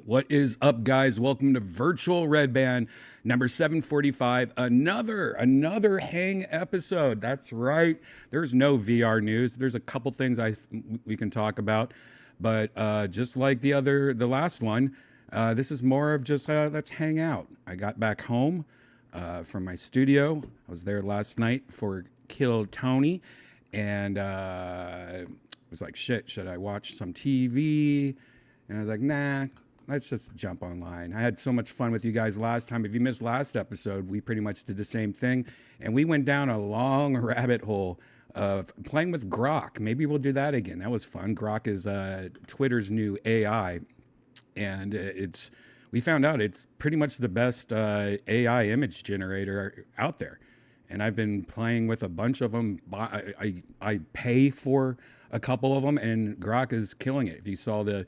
What is up, guys? Welcome to Virtual Redban number 745. Another hang episode. That's right. There's no VR news. There's a couple things we can talk about, but just like the last one, this is more of just let's hang out. I got back home from my studio. I was there last night for Kill Tony, and I was like, shit, should I watch some TV? And I was like, nah. Let's just jump online. I had so much fun with you guys last time. If you missed last episode, we pretty much did the same thing. And we went down a long rabbit hole of playing with Grok. Maybe we'll do that again. That was fun. Grok is Twitter's new AI. And we found out it's pretty much the best AI image generator out there. And I've been playing with a bunch of them. I pay for a couple of them, and Grok is killing it. If you saw the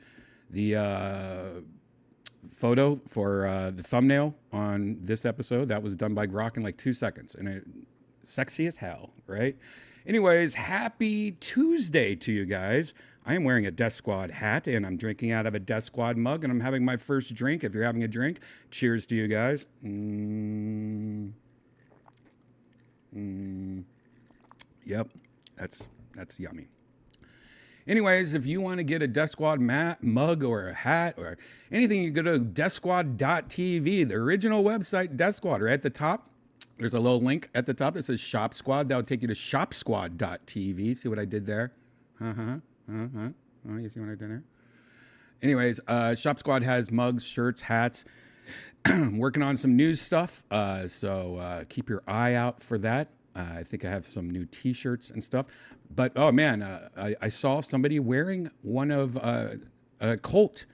photo for the thumbnail on this episode, that was done by Grok in like 2 seconds, and sexy as hell, right? Anyways, happy Tuesday to you guys. I am wearing a Death Squad hat, and I'm drinking out of a Death Squad mug, and I'm having my first drink. If you're having a drink, cheers to you guys. Yep, that's yummy. Anyways, if you want to get a Death Squad mug or a hat or anything, you go to DEATHSQUAD.tv, the original website, Death Squad. Right at the top, there's a little link at the top that says Shop Squad. That'll take you to ShopSquad.tv. See what I did there? Oh, you see what I did there? Anyways, Shop Squad has mugs, shirts, hats. I'm working on some new stuff, so keep your eye out for that. I think I have some new T-shirts and stuff. But, oh, man, I saw somebody wearing one of Colt.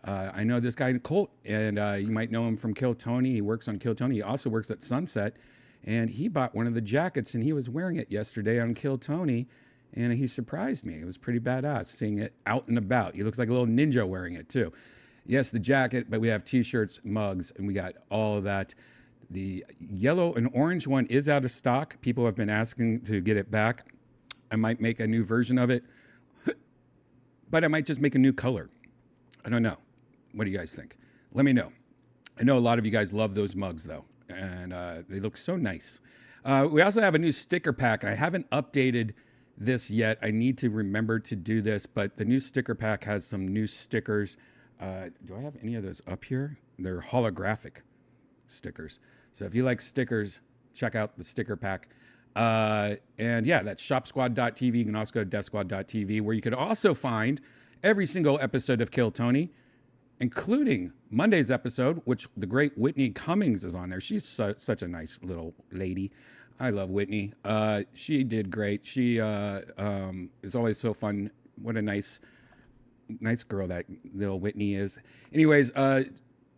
I know this guy, Colt, and you might know him from Kill Tony. He works on Kill Tony. He also works at Sunset. And he bought one of the jackets, and he was wearing it yesterday on Kill Tony. And he surprised me. It was pretty badass seeing it out and about. He looks like a little ninja wearing it, too. Yes, the jacket, but we have T-shirts, mugs, and we got all of that. The yellow and orange one is out of stock. People have been asking to get it back. I might make a new version of it, but I might just make a new color. I don't know. What do you guys think? Let me know. I know a lot of you guys love those mugs, though, and they look so nice. We also have a new sticker pack, and I haven't updated this yet. I need to remember to do this, but the new sticker pack has some new stickers. Do I have any of those up here? They're holographic stickers. So if you like stickers, check out the sticker pack. And yeah, that's shopsquad.tv. You can also go to deathsquad.tv, where you could also find every single episode of Kill Tony, including Monday's episode, which the great Whitney Cummings is on there. She's such a nice little lady. I love Whitney. She did great. She is always so fun. What a nice girl that little Whitney is. Anyways,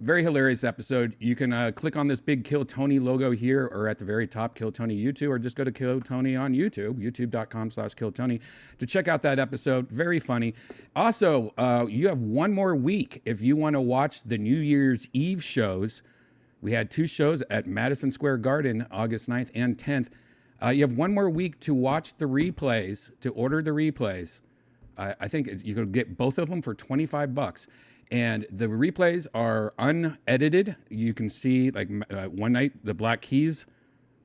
very hilarious episode. You can click on this big Kill Tony logo here, or at the very top, Kill Tony YouTube, or just go to Kill Tony on YouTube, youtube.com/KillTony, to check out that episode. Very funny. Also, you have one more week if you want to watch the New Year's Eve shows. We had 2 shows at Madison Square Garden, August 9th and 10th. You have one more week to watch the replays, to order the replays. I think you can get both of them for $25. And the replays are unedited. You can see, like, one night the Black Keys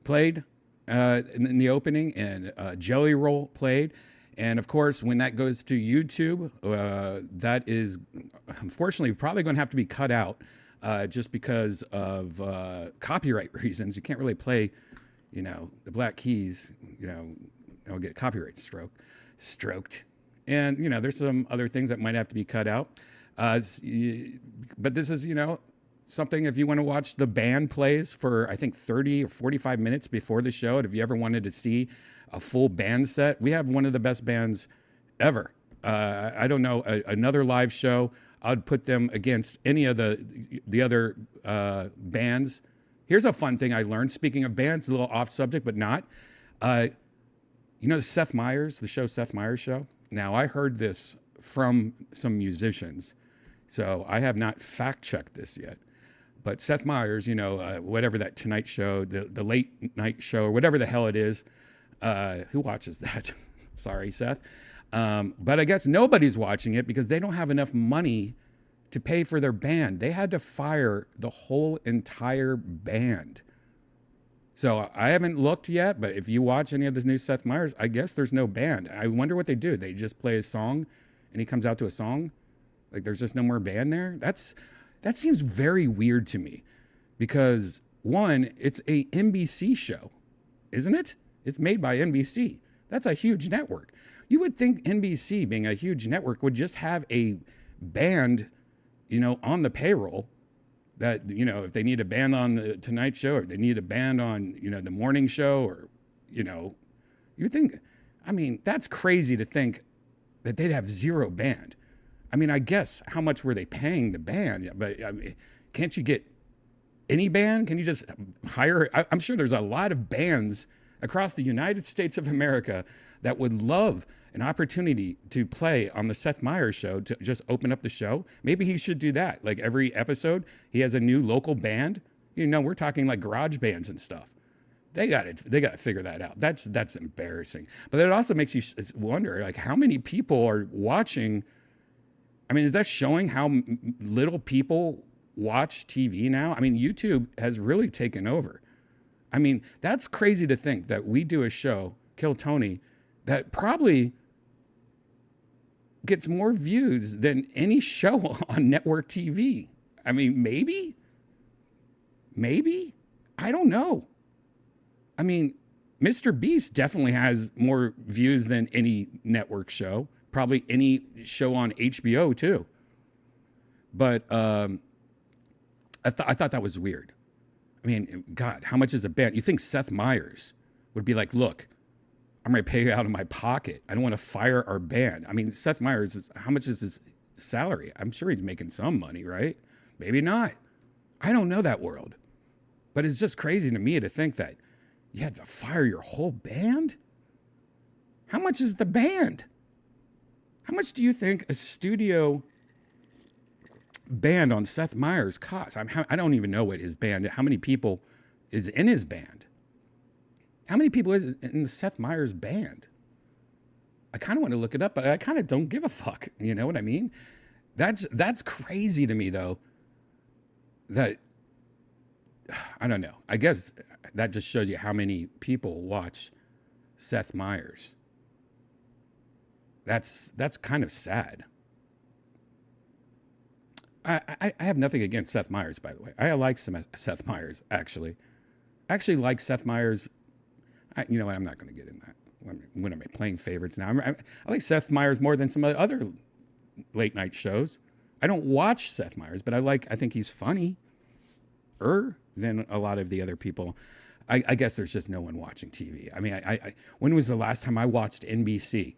played in the opening, and Jelly Roll played. And of course, when that goes to YouTube, that is unfortunately probably going to have to be cut out. just because of copyright reasons. You can't really play, the Black Keys, it'll get copyright stroked. And, there's some other things that might have to be cut out. But this is, something if you want to watch the band plays for, I think, 30 or 45 minutes before the show. And if you ever wanted to see a full band set, we have one of the best bands ever. I don't know, another live show, I'd put them against any of the other bands. Here's a fun thing I learned. Speaking of bands, a little off subject, but not. Seth Meyers, the show Seth Meyers Show? Now, I heard this from some musicians, so I have not fact-checked this yet. But Seth Meyers, whatever that Tonight Show, the late night show, or whatever the hell it is, who watches that? Sorry, Seth. But I guess nobody's watching it because they don't have enough money to pay for their band. They had to fire the whole entire band. So I haven't looked yet, but if you watch any of the new Seth Meyers, I guess there's no band. I wonder what they do. They just play a song and he comes out to a song? Like there's just no more band there? That seems very weird to me because, one, it's a NBC show, isn't it? It's made by NBC. That's a huge network. You would think NBC, being a huge network, would just have a band, on the payroll that, if they need a band on the Tonight Show or they need a band on, the morning show or, you think, that's crazy to think that they'd have zero band. I guess how much were they paying the band? But can't you get any band? Can you just hire? I'm sure there's a lot of bands across the United States of America that would love an opportunity to play on the Seth Meyers Show, to just open up the show. Maybe he should do that. Like every episode, he has a new local band. We're talking like garage bands and stuff. They got to figure that out. That's embarrassing. But it also makes you wonder, like, how many people are watching? Is that showing how little people watch TV now? YouTube has really taken over. That's crazy to think that we do a show, Kill Tony, that probably gets more views than any show on network TV. Maybe? I don't know. Mr. Beast definitely has more views than any network show, probably any show on HBO too. But I thought that was weird. God, how much is a band? You think Seth Meyers would be like, look, I'm going to pay you out of my pocket. I don't want to fire our band. Seth Meyers, how much is his salary? I'm sure he's making some money, right? Maybe not. I don't know that world. But it's just crazy to me to think that you had to fire your whole band? How much is the band? How much do you think a studio band on Seth Meyers costs? I don't even know what his band, how many people is in his band? How many people is in the Seth Meyers band? I kind of want to look it up, but I kind of don't give a fuck. You know what I mean? That's crazy to me, though. That, I don't know. I guess that just shows you how many people watch Seth Meyers. That's kind of sad. I have nothing against Seth Meyers, by the way. I like Seth Meyers, actually. I actually like Seth Meyers. You know what? I'm not going to get in that. When am I playing favorites now? I like Seth Meyers more than some other late night shows. I don't watch Seth Meyers, but I think he's funny than a lot of the other people. I guess there's just no one watching TV. When was the last time I watched NBC?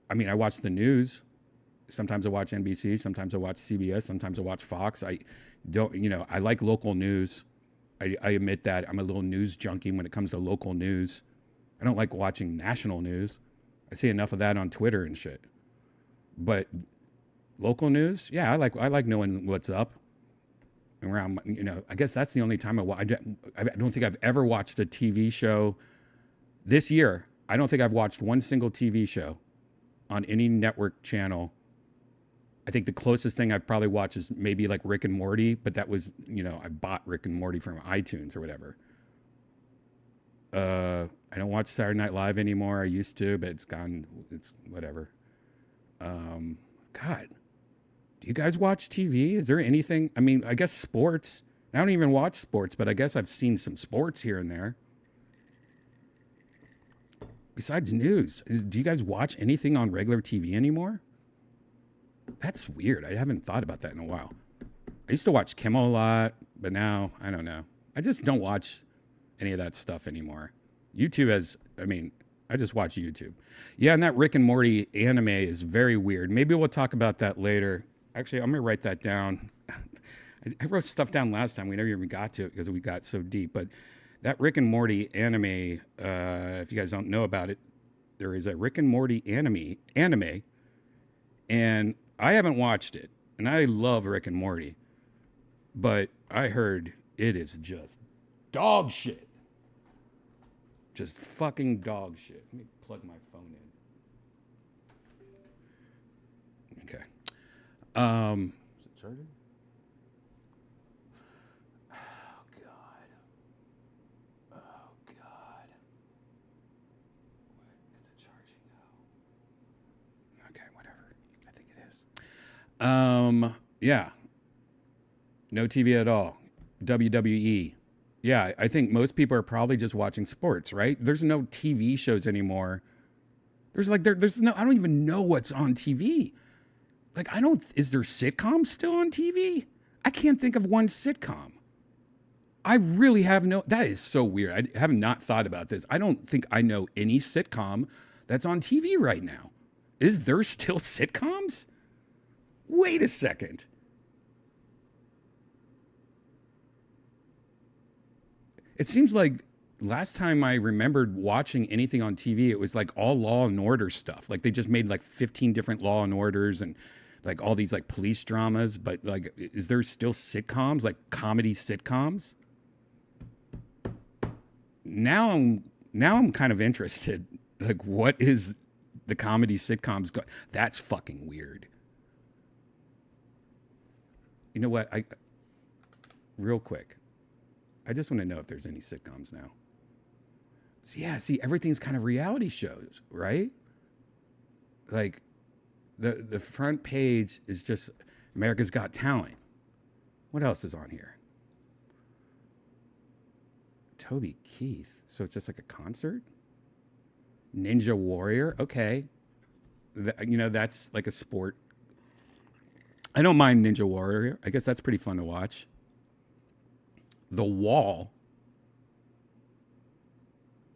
I watch the news. Sometimes I watch NBC. Sometimes I watch CBS. Sometimes I watch Fox. I like local news. I admit that I'm a little news junkie when it comes to local news. I don't like watching national news. I see enough of that on Twitter and shit. But local news, yeah, I like knowing what's up around. I guess that's the only time I don't think I've ever watched a TV show this year. I don't think I've watched one single TV show on any network channel. I think the closest thing I've probably watched is maybe like Rick and Morty, but that was, I bought Rick and Morty from iTunes or whatever. I don't watch Saturday Night Live anymore. I used to, but it's gone. It's whatever. God, Do you guys watch TV? Is there anything? I mean, I guess sports. I don't even watch sports, but I guess I've seen some sports here and there. Besides news, do you guys watch anything on regular TV anymore? That's weird. I haven't thought about that in a while. I used to watch Kimmel a lot, but now, I don't know. I just don't watch any of that stuff anymore. YouTube has, I mean, I just watch YouTube. Yeah, and that Rick and Morty anime is very weird. Maybe we'll talk about that later. Actually, I'm going to write that down. I wrote stuff down last time. We never even got to it because we got so deep. But that Rick and Morty anime, if you guys don't know about it, there is a Rick and Morty anime, and I haven't watched it. And I love Rick and Morty. But I heard it is just dog shit. Just fucking dog shit. Let me plug my phone in. Okay. Is it charging? Oh, God. Oh, God. Is it charging now? Okay, whatever. I think it is. Yeah. No TV at all. WWE. Yeah, I think most people are probably just watching sports, right? There's no TV shows anymore. There's no, I don't even know what's on TV. Like, is there sitcoms still on TV? I can't think of one sitcom. I really have that is so weird. I have not thought about this. I don't think I know any sitcom that's on TV right now. Is there still sitcoms? Wait a second. It seems like last time I remembered watching anything on TV, it was like all Law and Order stuff. Like they just made like 15 different Law and Orders and like all these like police dramas. But like, is there still sitcoms, like comedy sitcoms? Now I'm kind of interested. Like, what is the comedy sitcoms? That's fucking weird. You know what? Real quick. I just want to know if there's any sitcoms now. So yeah, see, everything's kind of reality shows, right? Like, the front page is just America's Got Talent. What else is on here? Toby Keith. So it's just like a concert? Ninja Warrior. Okay. That's like a sport. I don't mind Ninja Warrior. I guess that's pretty fun to watch. The Wall.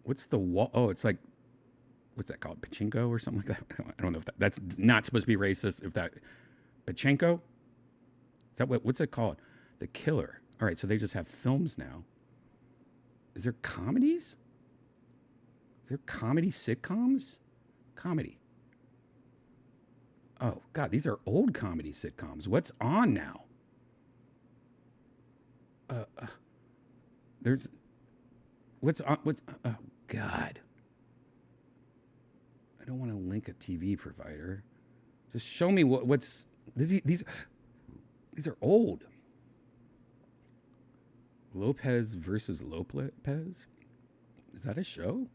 What's The Wall? Oh, it's like, what's that called? Pachinko or something like that? I don't know if that's not supposed to be racist. If that, Pachinko? Is that what's it called? The Killer. All right, so they just have films now. Is there comedies? Is there comedy sitcoms? Comedy. Oh, God, these are old comedy sitcoms. What's on now? Oh God. I don't want to link a TV provider. Just show me what's these are old. Lopez versus Lopez? Is that a show?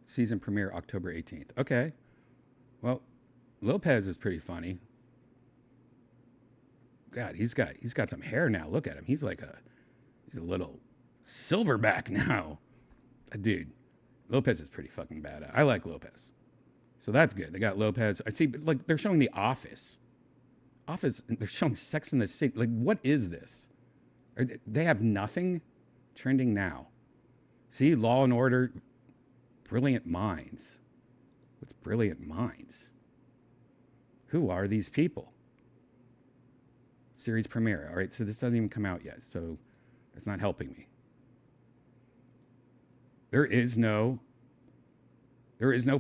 Season premiere October 18th. Okay. Well, Lopez is pretty funny. God, he's got some hair now. Look at him. He's a little silverback now. Dude, Lopez is pretty fucking bad. I like Lopez. So that's good. They got Lopez. I see, like, they're showing The Office. They're showing Sex in the City. Like, what is this? They have nothing trending now. See, Law and Order, Brilliant Minds. What's Brilliant Minds? Who are these people? Series premiere. All right, so this doesn't even come out yet, so that's not helping me. There is no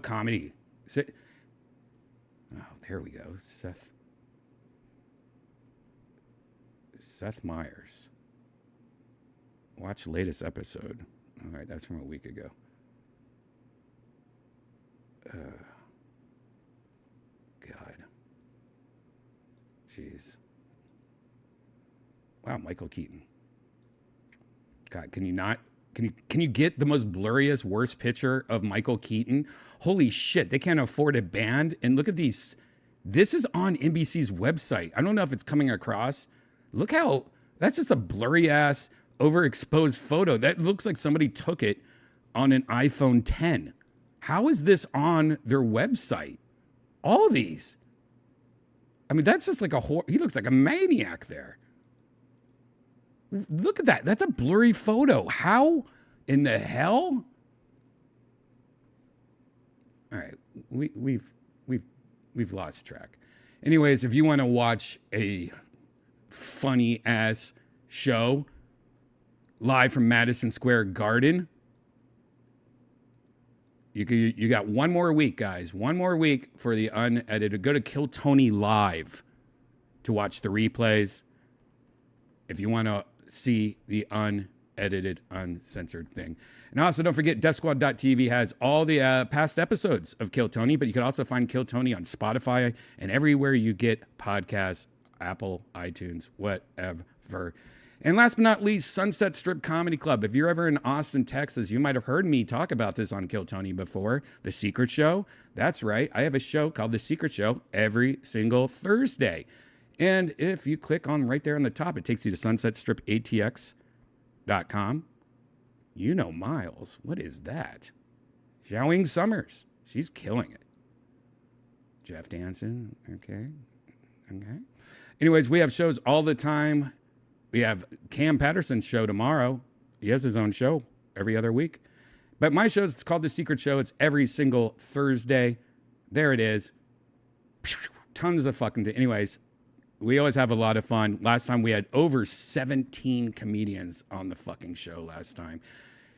comedy. Oh, there we go. Seth Meyers. Watch latest episode. All right, that's from a week ago. God. Jeez. Wow, Michael Keaton. God, can you get the most blurriest, worst picture of Michael Keaton? Holy shit, they can't afford a band. And look at these This is on NBC's website. I don't know if it's coming across. Look how, that's just a blurry ass, overexposed photo. That looks like somebody took it on an iPhone 10. How is this on their website? All these. I mean, that's just like he looks like a maniac there. Look at that. That's a blurry photo. How in the hell? All right, we've lost track. Anyways, if you want to watch a funny ass show live from Madison Square Garden, you got one more week, guys. One more week for the unedited. Go to Kill Tony Live to watch the replays. If you want to see the unedited, uncensored thing. And also, don't forget, DeathSquad.tv has all the past episodes of Kill Tony, but you can also find Kill Tony on Spotify and everywhere you get podcasts, Apple, iTunes, whatever. And last but not least, Sunset Strip Comedy Club. If you're ever in Austin, Texas, you might have heard me talk about this on Kill Tony before. The Secret Show. That's right. I have a show called The Secret Show every single Thursday. And if you click on right there on the top, it takes you to sunsetstripatx.com. You know Miles. What is that? Xiaoying Summers. She's killing it. Jeff Danson. Okay. Anyways, we have shows all the time. We have Cam Patterson's show tomorrow. He has his own show every other week. But my show is called The Secret Show. It's every single Thursday. There it is. Tons of fucking... Anyways, we always have a lot of fun. Last time we had over 17 comedians on the fucking show last time.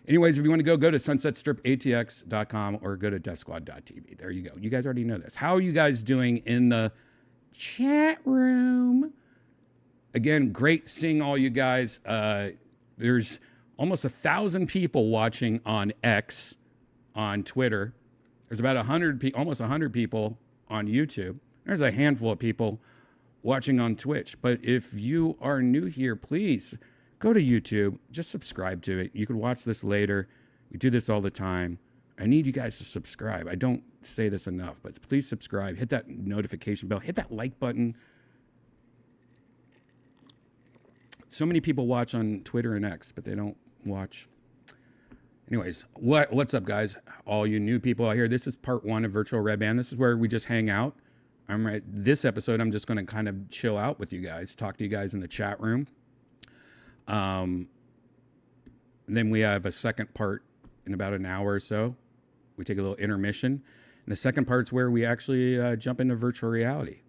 Anyways, if you want to go to sunsetstripatx.com or go to deathsquad.tv. There you go. You guys already know this. How are you guys doing in the chat room? Again, great seeing all you guys. There's almost 1,000 people watching on X, on Twitter. There's about almost 100 people on YouTube. There's a handful of people watching on Twitch. But if you are new here, please go to YouTube. Just subscribe to it. You can watch this later. We do this all the time. I need you guys to subscribe. I don't say this enough, but please subscribe. Hit that notification bell. Hit that like button. So many people watch on Twitter and X, but they don't watch. Anyways, what's up, guys? All you new people out here. This is part 1 of Virtual Redban. This is where we just hang out. This episode, I'm just going to kind of chill out with you guys, talk to you guys in the chat room. And then we have a second part in about an hour or so. We take a little intermission. And the second part's where we actually jump into virtual reality.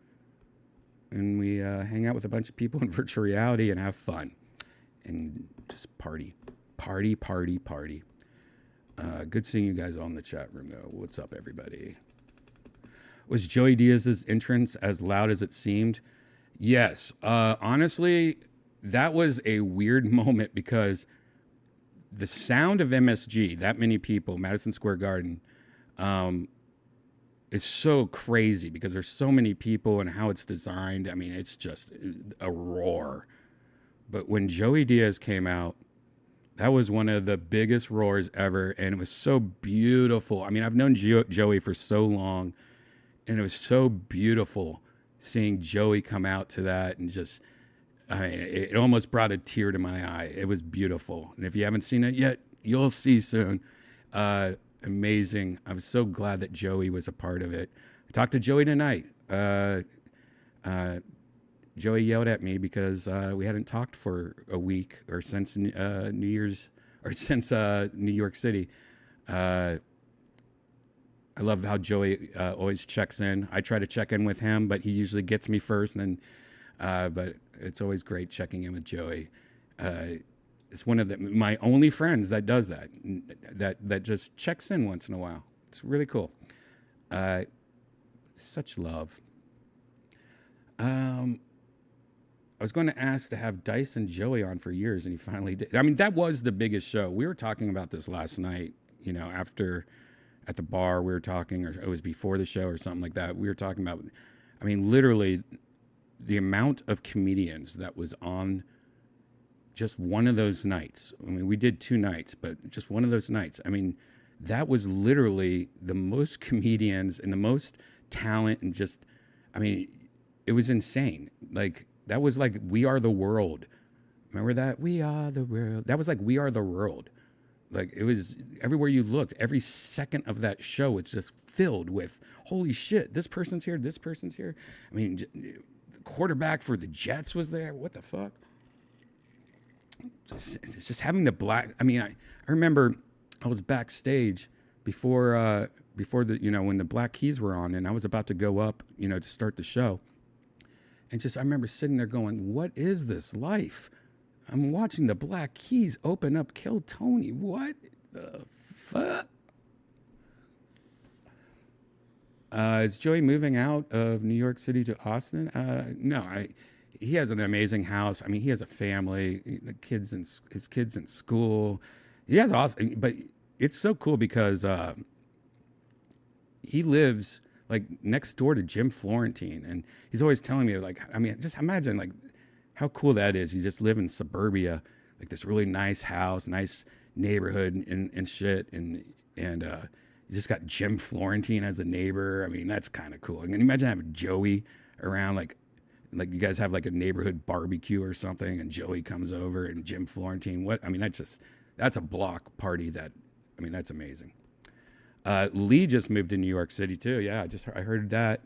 And we hang out with a bunch of people in virtual reality and have fun. And just party. Good seeing you guys all in the chat room, though. What's up, everybody? Was Joey Diaz's entrance as loud as it seemed? Yes. Honestly, that was a weird moment because the sound of MSG, that many people, Madison Square Garden, is so crazy because there's so many people and how it's designed. I mean, it's just a roar. But when Joey Diaz came out, that was one of the biggest roars ever. And it was so beautiful. I mean, I've known Joey for so long, and it was so beautiful seeing Joey come out to that. And just, I mean, it almost brought a tear to my eye. It was beautiful. And if you haven't seen it yet, you'll see soon. Amazing. I was so glad that Joey was a part of it. I talked to Joey tonight. Joey yelled at me because we hadn't talked for a week or since New Year's or since New York City. I love how Joey always checks in. I try to check in with him, but he usually gets me first. And then, but it's always great checking in with Joey. It's one of my only friends that does that just checks in once in a while. It's really cool. Such love. I was going to ask to have Dice and Joey on for years, and he finally did. I mean, that was the biggest show. We were talking about this last night, you know, after at the bar we were talking, or it was before the show or something like that. We were talking about, I mean, literally the amount of comedians that was on just one of those nights. I mean, we did 2 nights, but just one of those nights. I mean, that was literally the most comedians and the most talent and just I mean, it was insane. Like that was like We Are the World. Remember that? We are the world. That was like We Are the World. Like it was everywhere you looked. Every second of that show, it's just filled with holy shit. This person's here. This person's here. I mean, the quarterback for the Jets was there. What the fuck? Just having the black. I mean, I remember I was backstage before the when the Black Keys were on, and I was about to go up to start the show, and just I remember sitting there going, "What is this life?" I'm watching the Black Keys open up Kill Tony. What the fuck? Is Joey moving out of New York City to Austin? No, he has an amazing house. I mean, he has a family, his kids in school. He has awesome, but it's so cool because he lives like next door to Jim Florentine, and he's always telling me like, I mean, just imagine like how cool that is. You just live in suburbia, like this really nice house, nice neighborhood and shit, and you just got Jim Florentine as a neighbor. I mean, that's kind of cool. And imagine having Joey around, like you guys have like a neighborhood barbecue or something, and Joey comes over and Jim Florentine. What I mean, that's a block party. That's amazing. Lee just moved to New York City too. Yeah, I heard that.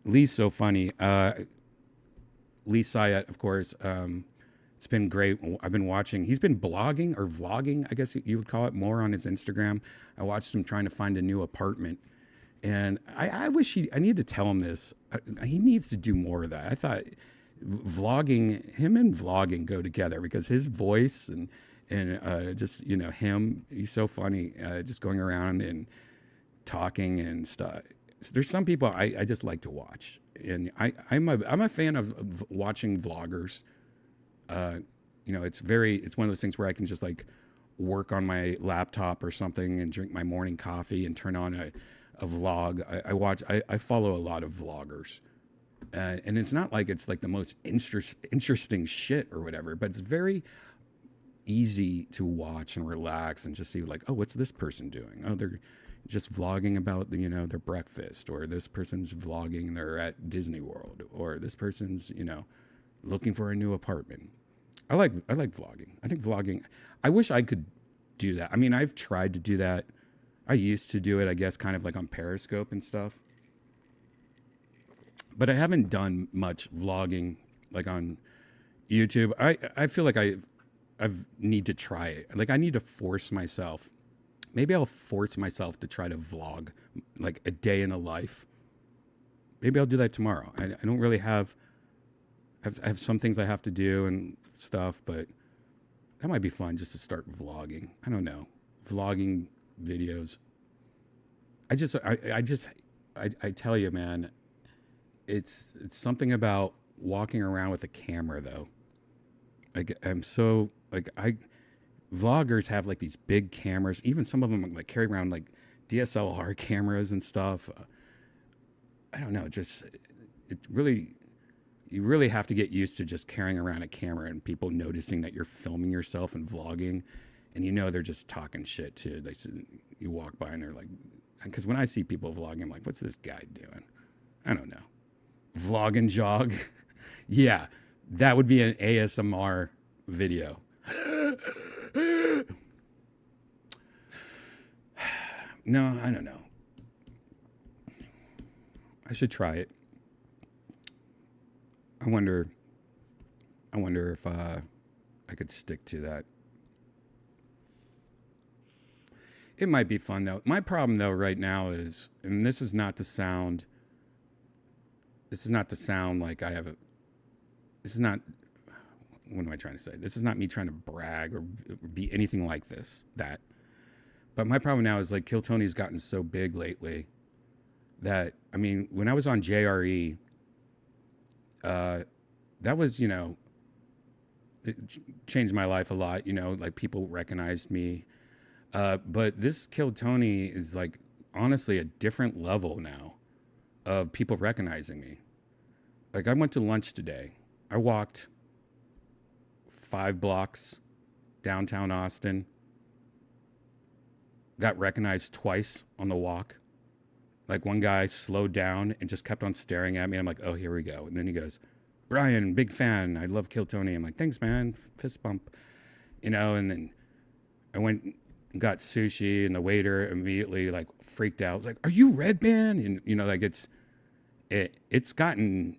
Lee's so funny. Lee Syatt, of course. It's been great. I've been watching. He's been blogging or vlogging, I guess you would call it, more on his Instagram. I watched him trying to find a new apartment, and I wish I need to tell him this. He needs to do more of that. I thought him and vlogging go together because his voice and just him, he's so funny. Just going around and talking and stuff. There's some people I just like to watch, and I'm a fan of watching vloggers. It's one of those things where I can just like work on my laptop or something and drink my morning coffee and turn on a vlog. I follow a lot of vloggers, and it's not like it's like the most interesting shit or whatever, but it's very easy to watch and relax and just see like, oh, what's this person doing? Oh, they're just vlogging about their breakfast, or this person's vlogging they're at Disney World, or this person's looking for a new apartment. I like vlogging. I think vlogging, I wish I could do that. I mean, I've tried to do that. I used to do it, I guess, kind of like on Periscope and stuff. But I haven't done much vlogging like on YouTube. I feel like I need to try it. Like I need to force myself. Maybe I'll force myself to try to vlog like a day in a life. Maybe I'll do that tomorrow. I don't really have some things I have to do and stuff, but that might be fun just to start vlogging. I don't know. Vlogging videos. I tell you, man, it's something about walking around with a camera though. Like vloggers have like these big cameras. Even some of them like carry around like DSLR cameras and stuff. I don't know. You really have to get used to just carrying around a camera and people noticing that you're filming yourself and vlogging, and they're just talking shit too. You walk by and they're like, because when I see people vlogging, I'm like, what's this guy doing? I don't know. Vlog and jog. Yeah, that would be an ASMR video. No, I don't know. I should try it. I wonder if I could stick to that. It might be fun though. My problem though right now is, and this is not to sound like I have this is not, what am I trying to say? This is not me trying to brag or be anything like that. But my problem now is like Kill Tony's gotten so big lately that, I mean, when I was on JRE, that was, it changed my life a lot, like people recognized me. But this Kill Tony is like, honestly, a different level now of people recognizing me. Like I went to lunch today. I walked 5 blocks downtown Austin, got recognized twice on the walk. Like one guy slowed down and just kept on staring at me. I'm like, oh, here we go. And then he goes, Brian, big fan. I love Kill Tony. I'm like, thanks, man. Fist bump. You know, and then I went and got sushi, and the waiter immediately like freaked out. I was like, are you Redban? And you know, like it's gotten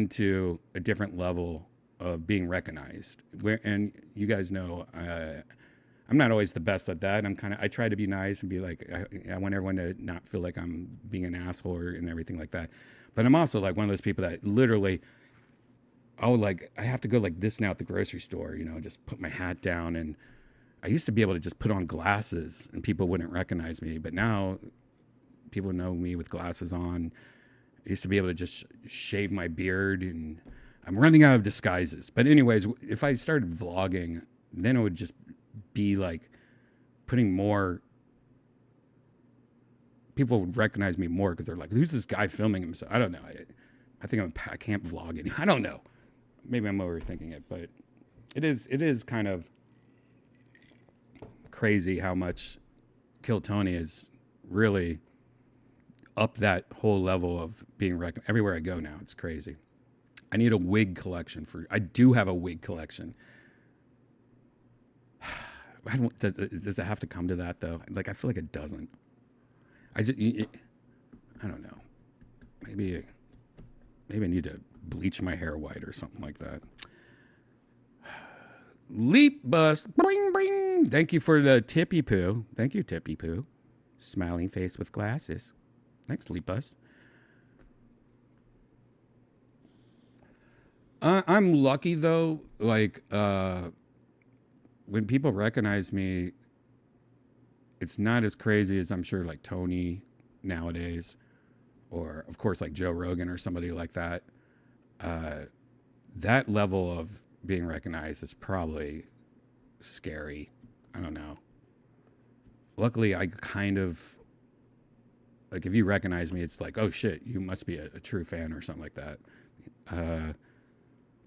to a different level of being recognized. And you guys know, I'm not always the best at that. I try to be nice and be like, I want everyone to not feel like I'm being an asshole and everything like that. But I'm also like one of those people that literally, I have to go like this now at the grocery store, you know, just put my hat down. And I used to be able to just put on glasses and people wouldn't recognize me. But now people know me with glasses on. I used to be able to just shave my beard, and I'm running out of disguises. But anyways, if I started vlogging, then it would just be like putting more, people would recognize me more because they're like, who's this guy filming himself? I don't know. I think I can't vlog it. I don't know. Maybe I'm overthinking it, but it is kind of crazy how much Kill Tony is really up that whole level of being recognized. Everywhere I go now, it's crazy. I need a wig collection I do have a wig collection. Does it have to come to that though? Like, I feel like it doesn't. I don't know. Maybe I need to bleach my hair white or something like that. Leap bust. Bring, bring. Thank you for the tippy poo. Thank you, tippy poo. Smiling face with glasses. Thanks, Leap bust. I'm lucky though. Like, when people recognize me, it's not as crazy as I'm sure like Tony nowadays, or of course like Joe Rogan or somebody like that. That level of being recognized is probably scary. I don't know. Luckily, I kind of, like, if you recognize me, it's like, oh shit, you must be a true fan or something like that.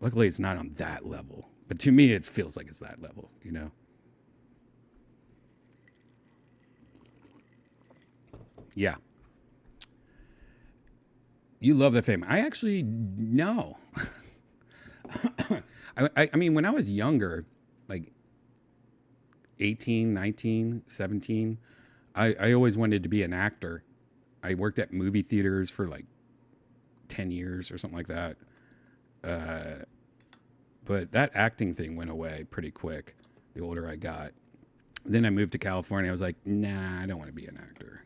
Luckily, it's not on that level. But to me, it feels like it's that level, you know? Yeah. You love the fame. I actually, no. I mean, when I was younger, like 18, 19, 17, I always wanted to be an actor. I worked at movie theaters for like 10 years or something like that. But that acting thing went away pretty quick the older I got. Then I moved to California. I was like, nah, I don't want to be an actor.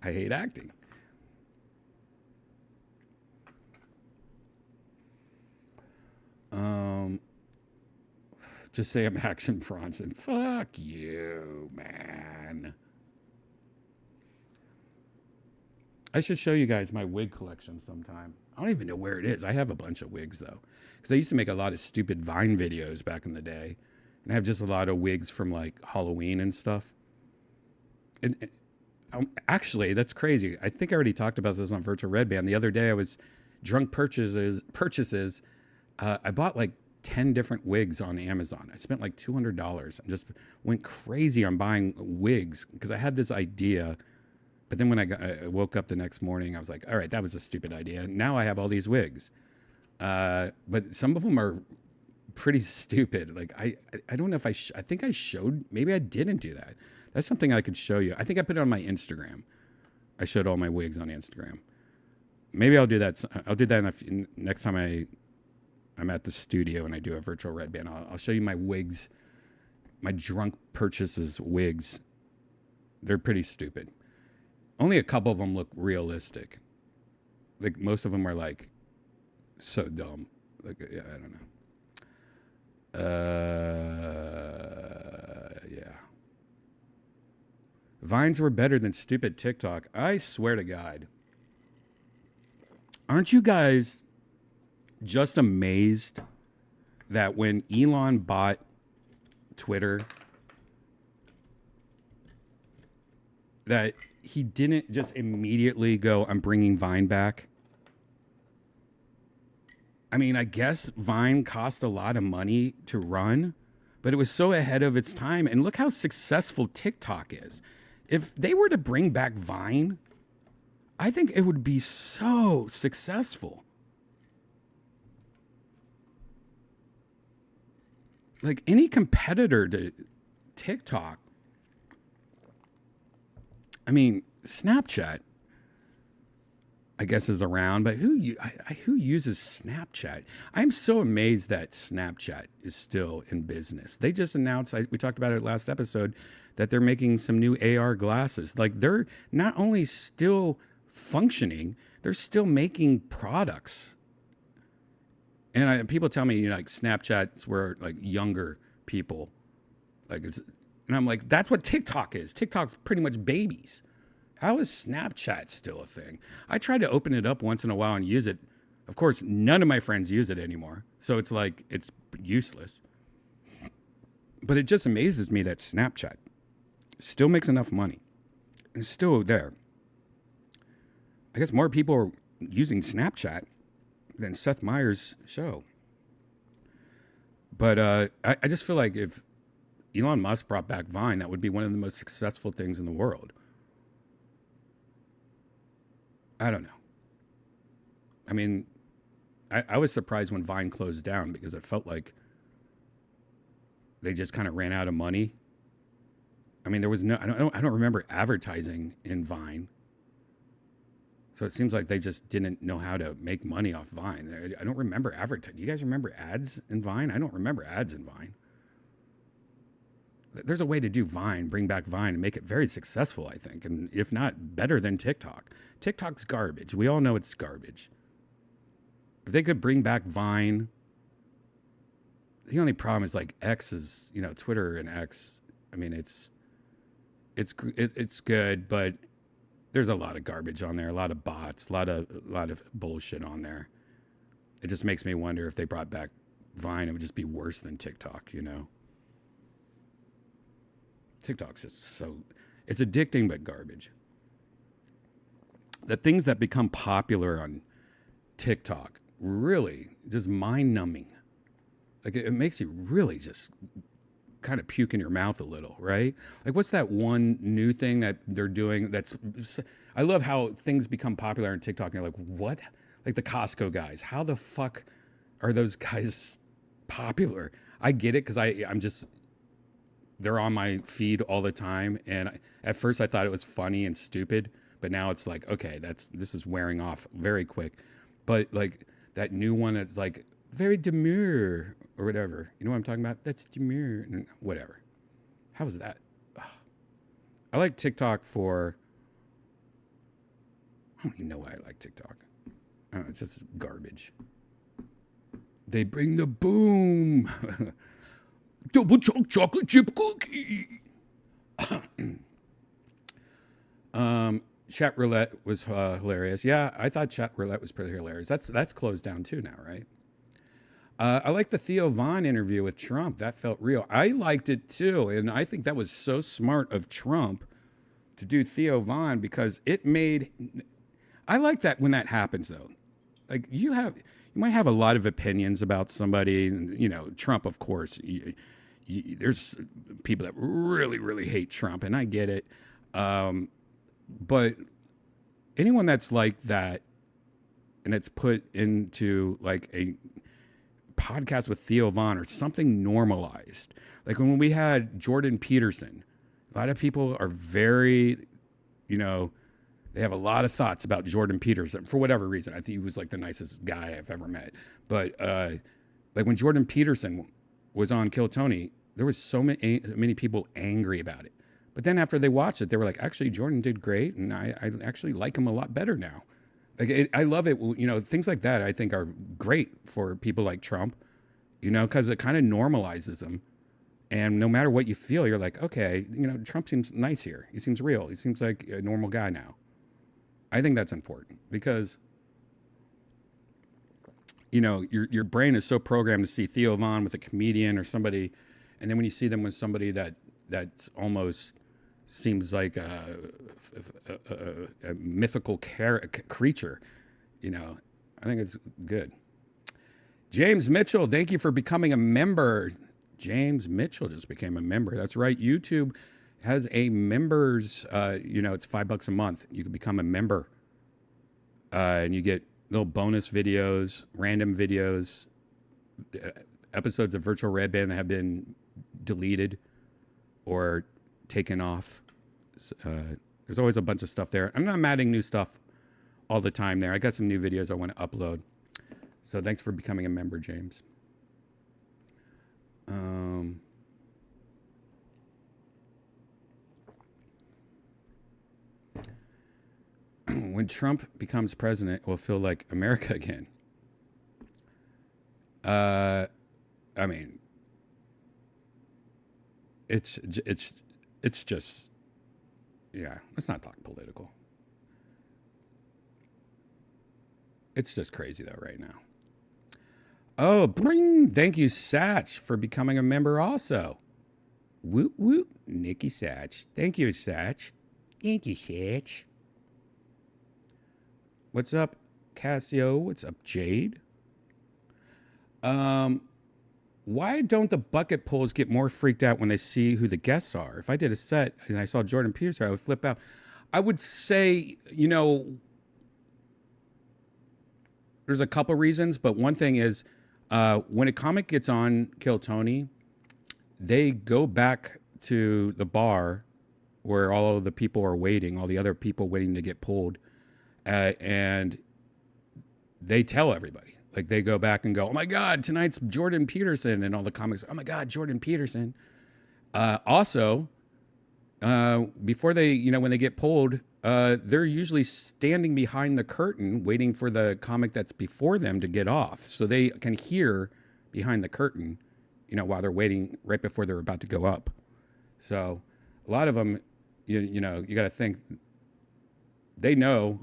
I hate acting. Just say I'm Action Bronson. Fuck you, man. I should show you guys my wig collection sometime. I don't even know where it is. I have a bunch of wigs though, because I used to make a lot of stupid Vine videos back in the day, and I have just a lot of wigs from like Halloween and stuff. And actually, that's crazy. I think I already talked about this on Virtual Redban. The other day, I was drunk purchases. I bought like 10 different wigs on Amazon. I spent like $200 and just went crazy on buying wigs because I had this idea. But then when I woke up the next morning, I was like, all right, that was a stupid idea. Now I have all these wigs. But some of them are pretty stupid. Like, I don't know if I think I showed, maybe I didn't do that. That's something I could show you. I think I put it on my Instagram. I showed all my wigs on Instagram. Maybe I'll do that. I'll do that next time I'm at the studio and I do a Virtual Redban. I'll show you my wigs, my drunk purchases wigs. They're pretty stupid. Only a couple of them look realistic. Like, most of them are like so dumb. Like, yeah, I don't know. Yeah. Vines were better than stupid TikTok. I swear to God. Aren't you guys just amazed that when Elon bought Twitter, that he didn't just immediately go, I'm bringing Vine back? I mean, I guess Vine cost a lot of money to run, but it was so ahead of its time. And look how successful TikTok is. If they were to bring back Vine, I think it would be so successful. Like any competitor to TikTok. I mean, Snapchat, I guess, is around, but who uses Snapchat? I'm so amazed that Snapchat is still in business. They just announced, we talked about it last episode, that they're making some new AR glasses. Like, they're not only still functioning, they're still making products. And people tell me, like, Snapchat's where, like, younger people, like, and I'm like, that's what TikTok is. TikTok's pretty much babies. How is Snapchat still a thing? I try to open it up once in a while and use it. Of course, none of my friends use it anymore. So it's like, it's useless. But it just amazes me that Snapchat still makes enough money. It's still there. I guess more people are using Snapchat than Seth Meyers' show. But I just feel like if Elon Musk brought back Vine, that would be one of the most successful things in the world. I don't know. I mean, I was surprised when Vine closed down because it felt like they just kind of ran out of money. I mean, there was no, I don't remember advertising in Vine. So it seems like they just didn't know how to make money off Vine. I don't remember advertising. You guys remember ads in Vine? I don't remember ads in Vine. There's a way to do Vine, bring back Vine, and make it very successful, I think. And if not, better than TikTok. TikTok's garbage. We all know it's garbage. If they could bring back Vine, the only problem is like X is, Twitter and X. I mean, it's good, but there's a lot of garbage on there, a lot of bots, a lot of bullshit on there. It just makes me wonder if they brought back Vine, it would just be worse than TikTok, TikTok's just so, it's addicting, but garbage. The things that become popular on TikTok really just mind numbing. Like it makes you really just kind of puke in your mouth a little, right? Like what's that one new thing that they're doing I love how things become popular on TikTok and you're like, what? Like the Costco guys. How the fuck are those guys popular? I get it because I'm just, they're on my feed all the time. And at first I thought it was funny and stupid, but now it's like, okay, this is wearing off very quick. But like that new one that's like very demure or whatever. You know what I'm talking about? That's demure, whatever. How is that? Ugh. I like TikTok for, I don't even know why I like TikTok. I don't know, it's just garbage. They bring the boom. Double chocolate chip cookie. Chat roulette was hilarious. Yeah, I thought chat roulette was pretty hilarious. That's closed down too now, right? I like the Theo Von interview with Trump. That felt real. I liked it too, and I think that was so smart of Trump to do Theo Von because it made. I like that when that happens though. Like you might have a lot of opinions about somebody. Trump, of course. There's people that really, really hate Trump, and I get it. But anyone that's like that, and it's put into like a podcast with Theo Von or something normalized, like when we had Jordan Peterson, a lot of people are very, they have a lot of thoughts about Jordan Peterson for whatever reason. I think he was like the nicest guy I've ever met. But like when Jordan Peterson was on Kill Tony, there was so many people angry about it. But then after they watched it, they were like, actually, Jordan did great. And I actually like him a lot better now. Like I love it. Things like that I think are great for people like Trump, because it kind of normalizes them. And no matter what you feel, you're like, okay, Trump seems nice here. He seems real. He seems like a normal guy now. I think that's important because, your brain is so programmed to see Theo Von with a comedian or somebody. And then when you see them with somebody that's almost seems like a mythical creature, I think it's good. James Mitchell, thank you for becoming a member. James Mitchell just became a member. That's right. YouTube has a members, it's $5 a month. You can become a member And you get little bonus videos, random videos, episodes of Virtual Redban that have been deleted or taken off. There's always a bunch of stuff there. I'm adding new stuff all the time there. I got some new videos I want to upload. So thanks for becoming a member, James. When Trump becomes president, it will feel like America again. I mean, it's just, yeah, let's not talk political. It's just crazy though right now. Oh, bling! Thank you, Satch, for becoming a member also. Woot woot, Nikki Satch. Thank you, Satch. Thank you, Satch. What's up, Cassio? What's up, Jade? Why don't the bucket pulls get more freaked out when they see who the guests are? If I did a set and I saw Jordan Peterson, I would flip out. I would say, you know, there's a couple reasons, but one thing is when a comic gets on Kill Tony, they go back to the bar where all of the people are waiting, all the other people waiting to get pulled, and they tell everybody. Like they go back and go, oh my God, tonight's Jordan Peterson, and all the comics, oh my God, Jordan Peterson. Also, before they, you know, when they get pulled, they're usually standing behind the curtain waiting for the comic that's before them to get off. So they can hear behind the curtain, you know, while they're waiting right before they're about to go up. So a lot of them, you know, you got to think, they know,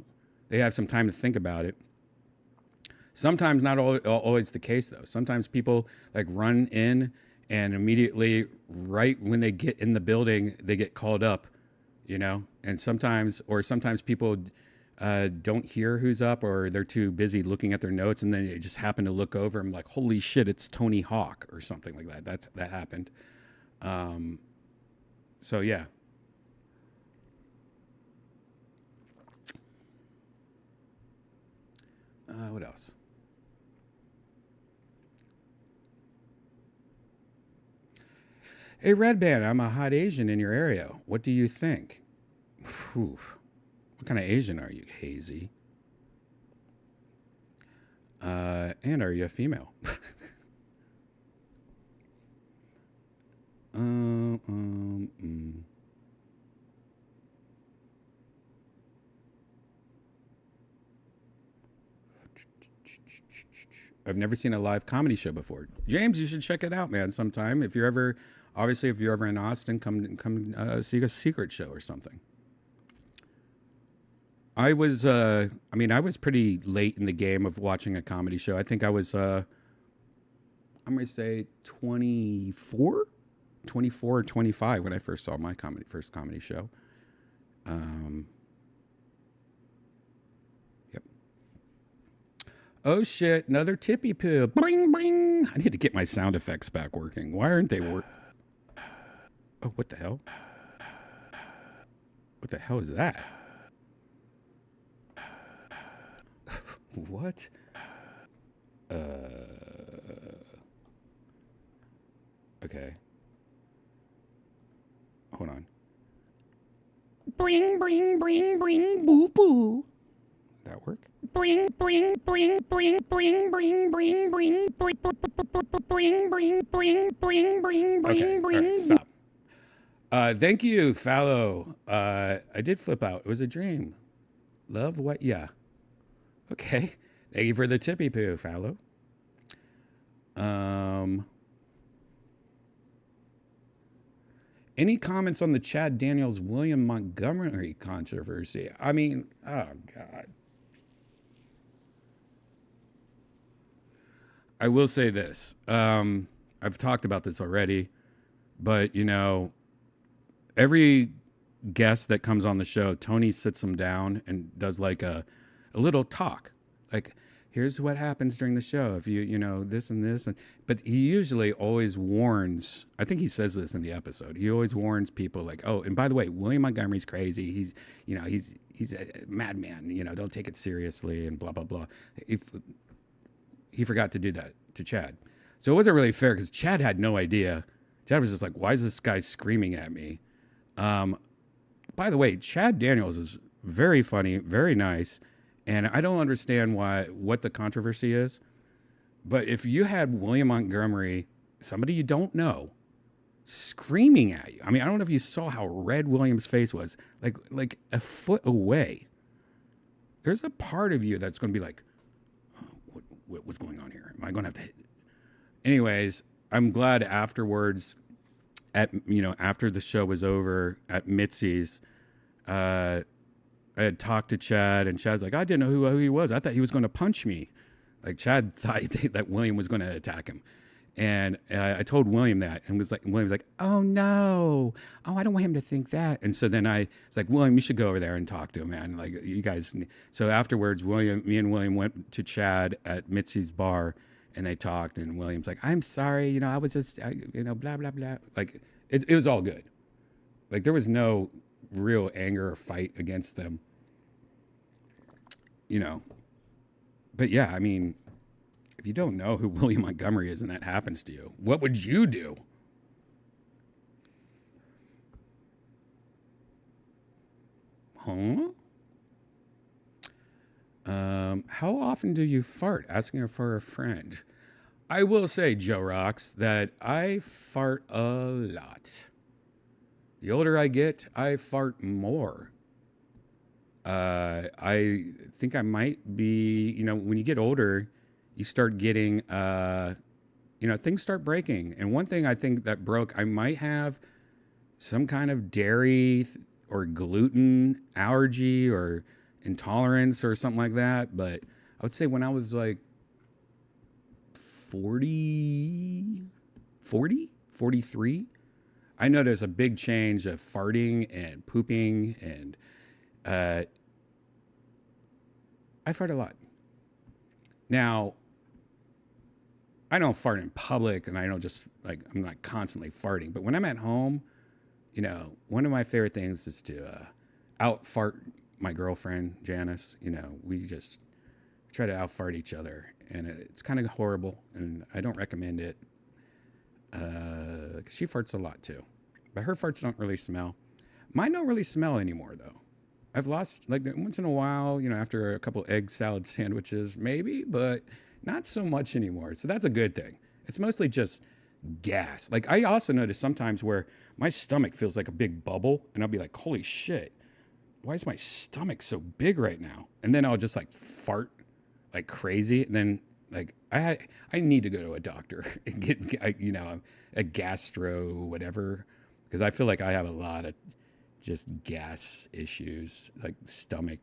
they have some time to think about it. Sometimes not always the case though. Sometimes people like run in and immediately right when they get in the building, they get called up, you know, and sometimes people don't hear who's up, or they're too busy looking at their notes, and then they just happen to look over and like, holy shit, it's Tony Hawk or something like that. That happened. So yeah. What else? Hey, Redban, I'm a hot Asian in your area. What do you think? Whew. What kind of Asian are you, Hazy? And are you a female? I've never seen a live comedy show before. James, you should check it out, man, sometime. If you're ever in Austin, come see a secret show or something. I was pretty late in the game of watching a comedy show. I think I was, I'm going to say 24 or 25 when I first saw my first comedy show. Yep. Oh shit, another tippy poo. Bling, bling. I need to get my sound effects back working. Why aren't they working? Oh, what the hell? What the hell is that? What? Okay. Hold on. Bring, bring, bring, bring, boo, boo. That work? Bring, bring, bring, bring, bring, bring, bring, bring, bring, bring, bring, bring, bring, bring, okay, bring. Stop. Thank you, Fallow. I did flip out. It was a dream. Love what? Yeah. Okay. Thank you for the tippy poo, Fallow. Any comments on the Chad Daniels William Montgomery controversy? I mean, oh God. I will say this. I've talked about this already, but you know, every guest that comes on the show, Tony sits them down and does like a little talk. Like here's what happens during the show if you know this and this, and but he usually always warns. I think he says this in the episode. He always warns people like, oh, and by the way, William Montgomery's crazy. He's a madman. Don't take it seriously and blah blah blah. He forgot to do that to Chad, so it wasn't really fair because Chad had no idea. Chad was just like, why is this guy screaming at me? By the way, Chad Daniels is very funny, very nice. And I don't understand what the controversy is. But if you had William Montgomery, somebody you don't know, screaming at you. I mean, I don't know if you saw how red William's face was, like a foot away. There's a part of you that's going to be like, oh, what's going on here? Am I going to have to hit? Anyways, I'm glad afterwards, after the show was over at Mitzi's, I had talked to Chad, and Chad's like, I didn't know who he was. I thought he was going to punch me. Like, Chad thought that William was going to attack him. And I told William that, and William was like, oh, no. Oh, I don't want him to think that. And so then I was like, William, you should go over there and talk to him, man. Like, you guys. So afterwards, me and William went to Chad at Mitzi's bar, and they talked, and William's like, I'm sorry. I was just, blah, blah, blah. Like, it was all good. Like, there was no real anger or fight against them, but yeah, I mean, if you don't know who William Montgomery is and that happens to you, what would you do? Huh? How often do you fart? Asking for a friend. I will say, Joe Rocks, that I fart a lot. The older I get, I fart more. I think I might be, when you get older, you start getting, things start breaking. And one thing I think that broke, I might have some kind of dairy or gluten allergy or intolerance or something like that. But I would say when I was like 43, I noticed a big change of farting and pooping, and I fart a lot. Now, I don't fart in public, and I don't just I'm not constantly farting. But when I'm at home, one of my favorite things is to out fart my girlfriend Janice. We just try to out fart each other, and it's kind of horrible, and I don't recommend it. She farts a lot too, but her farts don't really smell. Mine don't really smell anymore though. I've lost once in a while, after a couple egg salad sandwiches, maybe, but not so much anymore. So that's a good thing. It's mostly just gas. Like I also notice sometimes where my stomach feels like a big bubble, and I'll be like, holy shit, why is my stomach so big right now? And then I'll just fart like crazy, and then I need to go to a doctor and get a gastro whatever, because I feel like I have a lot of just gas issues, like stomach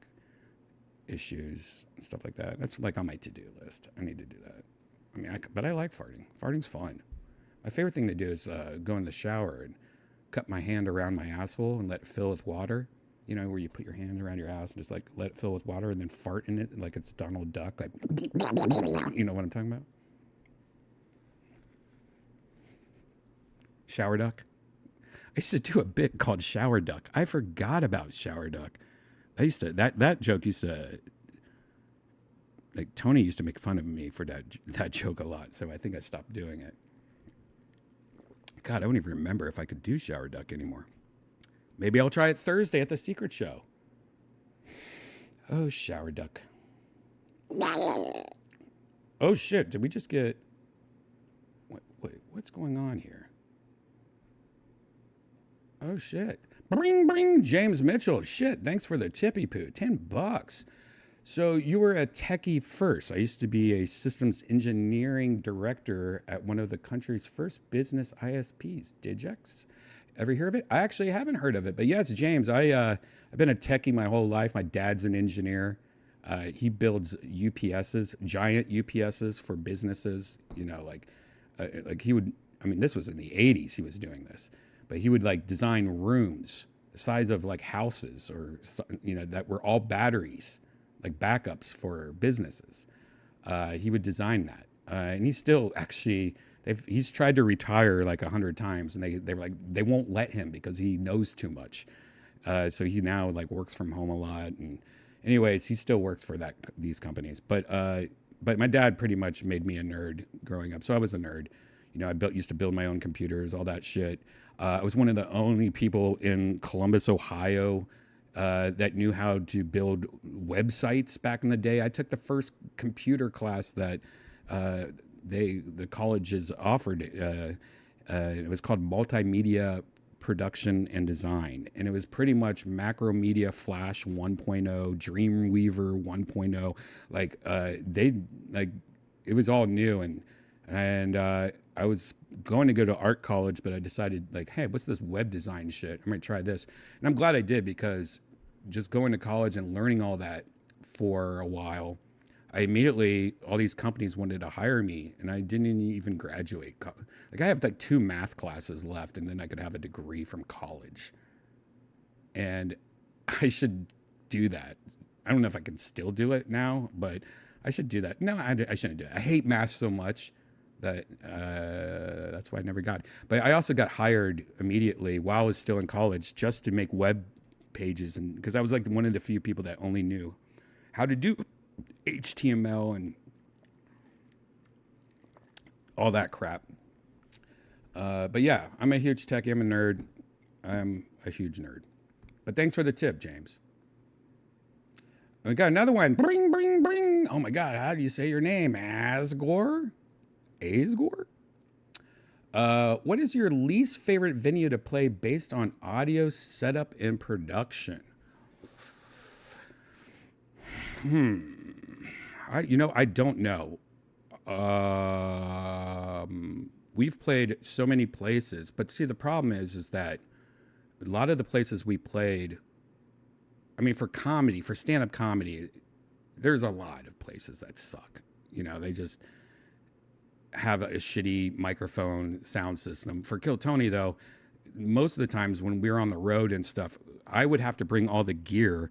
issues and stuff like that. That's on my to-do list. I need to do that. I mean, but I like farting. Farting's fun. My favorite thing to do is go in the shower and cup my hand around my asshole and let it fill with water. Where you put your hand around your ass and just let it fill with water and then fart in it like it's Donald Duck. You know what I'm talking about? Shower duck. I used to do a bit called Shower Duck. I forgot about Shower Duck. I used to that joke used to Tony used to make fun of me for that joke a lot. So I think I stopped doing it. God, I don't even remember if I could do Shower Duck anymore. Maybe I'll try it Thursday at the Secret Show. Oh, Shower Duck. Oh shit! Did we just get? What's going on here? Oh shit! Bring, bring, James Mitchell. Shit! Thanks for the tippy poo. $10. So you were a techie first. I used to be a systems engineering director at one of the country's first business ISPs, Digex. Ever hear of it? I actually haven't heard of it, but yes, James. I've been a techie my whole life. My dad's an engineer. He builds UPSs, giant UPSs for businesses. He would. I mean, this was in the '80s. He was doing this, but he would design rooms the size of houses, or that were all batteries, like backups for businesses. He would design that, and he's still actually. He's tried to retire like 100 times, and they were like they won't let him because he knows too much. So he now like works from home a lot, and anyways, he still works for these companies. But my dad pretty much made me a nerd growing up, so I was a nerd. You know, used to build my own computers, all that shit. I was one of the only people in Columbus, Ohio, that knew how to build websites back in the day. I took the first computer class that the colleges offered. It was called Multimedia Production and Design, and it was pretty much Macromedia Flash 1.0, Dreamweaver 1.0. It was all new, and I was going to go to art college, but I decided like, hey, what's this web design shit? I might try this, and I'm glad I did, because just going to college and learning all that for a while, I immediately, all these companies wanted to hire me, and I didn't even graduate. Like I have like 2 math classes left, and then I could have a degree from college. And I should do that. I don't know if I can still do it now, but I should do that. No, I shouldn't do it. I hate math so much that that's why I never got it. But I also got hired immediately while I was still in college just to make web pages, and because I was like one of the few people that only knew how to do HTML and all that crap. But yeah, I'm a huge techie. I'm a nerd. I'm a huge nerd. But thanks for the tip, James. We got another one. Bring, bring, bring. Oh my God, how do you say your name? Asgore? Asgore? What is your least favorite venue to play based on audio setup and production? I don't know. We've played so many places, but see, the problem is that a lot of the places we played, I mean, for comedy, for stand-up comedy, there's a lot of places that suck. You know, they just have a shitty microphone sound system. For Kill Tony, though, most of the times when we're on the road and stuff, I would have to bring all the gear,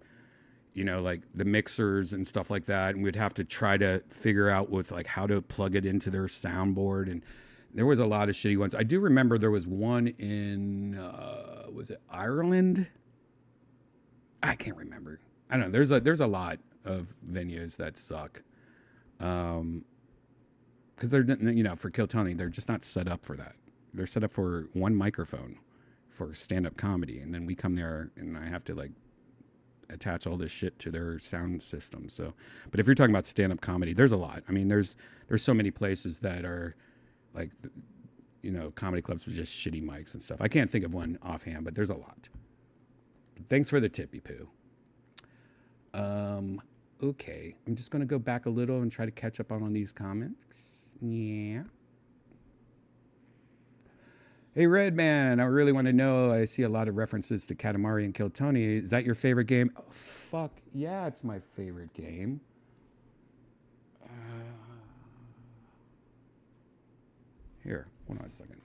you know, like the mixers and stuff like that, and we'd have to try to figure out with like how to plug it into their soundboard, and there was a lot of shitty ones. I do remember there was one in was it Ireland? I can't remember. I don't know. There's a lot of venues that suck, because they're, you know, for Kill Tony, they're just not set up for that. They're set up for one microphone for stand-up comedy, and then we come there and I have to like attach all this shit to their sound system. So, but if you're talking about stand-up comedy, there's a lot. I mean, there's so many places that are like, you know, comedy clubs with just shitty mics and stuff. I can't think of one offhand, but there's a lot. Thanks for the tippy poo. Okay, I'm just gonna go back a little and try to catch up on these comments. Yeah. Hey, Redban, I really want to know, I see a lot of references to Katamari and Kill Tony. Is that your favorite game? Oh, fuck, yeah, it's my favorite game. Here, hold on a second.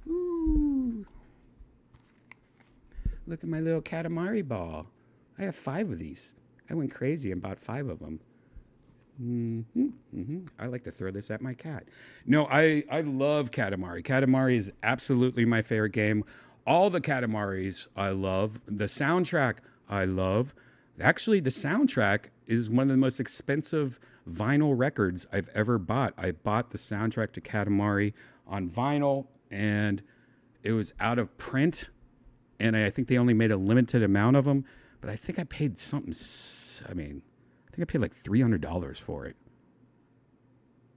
Ooh. Look at my little Katamari ball. I have 5 of these. I went crazy and bought 5 of them. I like to throw this at my cat. No, I love Katamari. Katamari is absolutely my favorite game. All the Katamaris I love. The soundtrack I love. Actually, the soundtrack is one of the most expensive vinyl records I've ever bought. I bought the soundtrack to Katamari on vinyl, and it was out of print, and I think they only made a limited amount of them. But I think I paid something, I think I paid like $300 for it.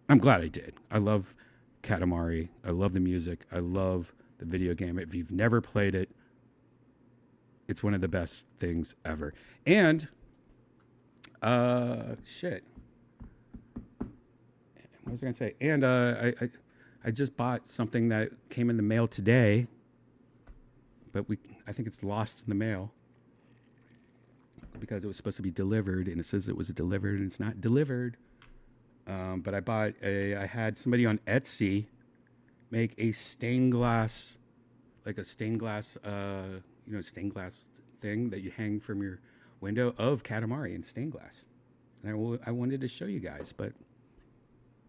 I'm glad I did. I love Katamari. I love the music. I love the video game. If you've never played it, it's one of the best things ever. And, shit. What was I going to say? And I just bought something that came in the mail today, but I think it's lost in the mail, because it was supposed to be delivered, and it says it was delivered, and it's not delivered. But I had somebody on Etsy make a stained glass stained glass thing that you hang from your window of Katamari in stained glass. And I wanted to show you guys, but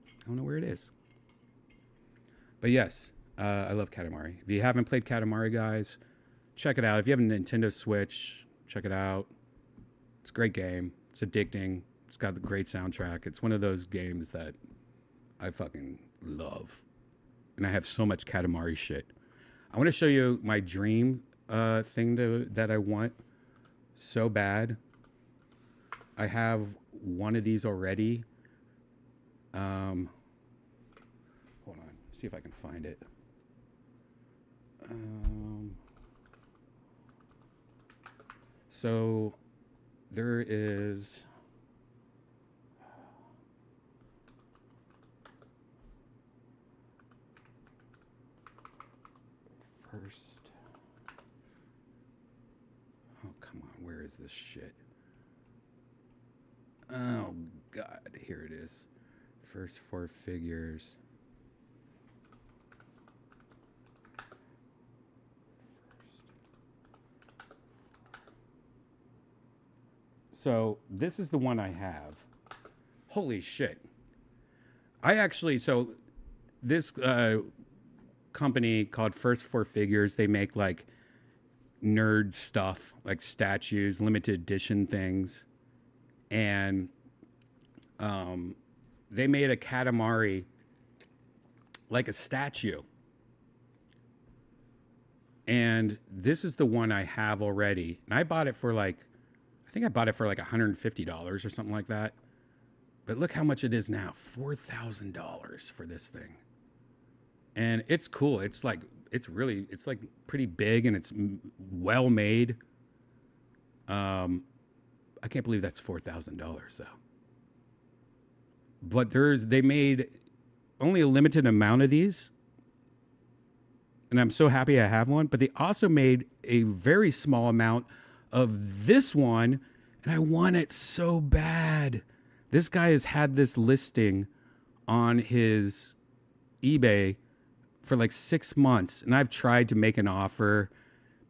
I don't know where it is. But yes, I love Katamari. If you haven't played Katamari, guys, check it out. If you have a Nintendo Switch, check it out. It's a great game. It's addicting. It's got the great soundtrack. It's one of those games that I fucking love. And I have so much Katamari shit. I want to show you my dream thing that I want so bad. I have one of these already. Hold on. See if I can find it. So there is... First. Oh, come on. Where is this shit? Oh, God. Here it is. First four figures. So this is the one I have. Holy shit. So this company called First Four Figures, they make like nerd stuff, like statues, limited edition things. And they made a Katamari, like a statue. And this is the one I have already. And I bought it for like, I think I bought it for like $150 or something like that. But look how much it is now. $4,000 for this thing. And it's cool. It's like pretty big and it's well made. I can't believe that's $4,000 though. But they made only a limited amount of these. And I'm so happy I have one. But they also made a very small amount of this one. And I want it so bad. This guy has had this listing on his eBay for like 6 months. And I've tried to make an offer.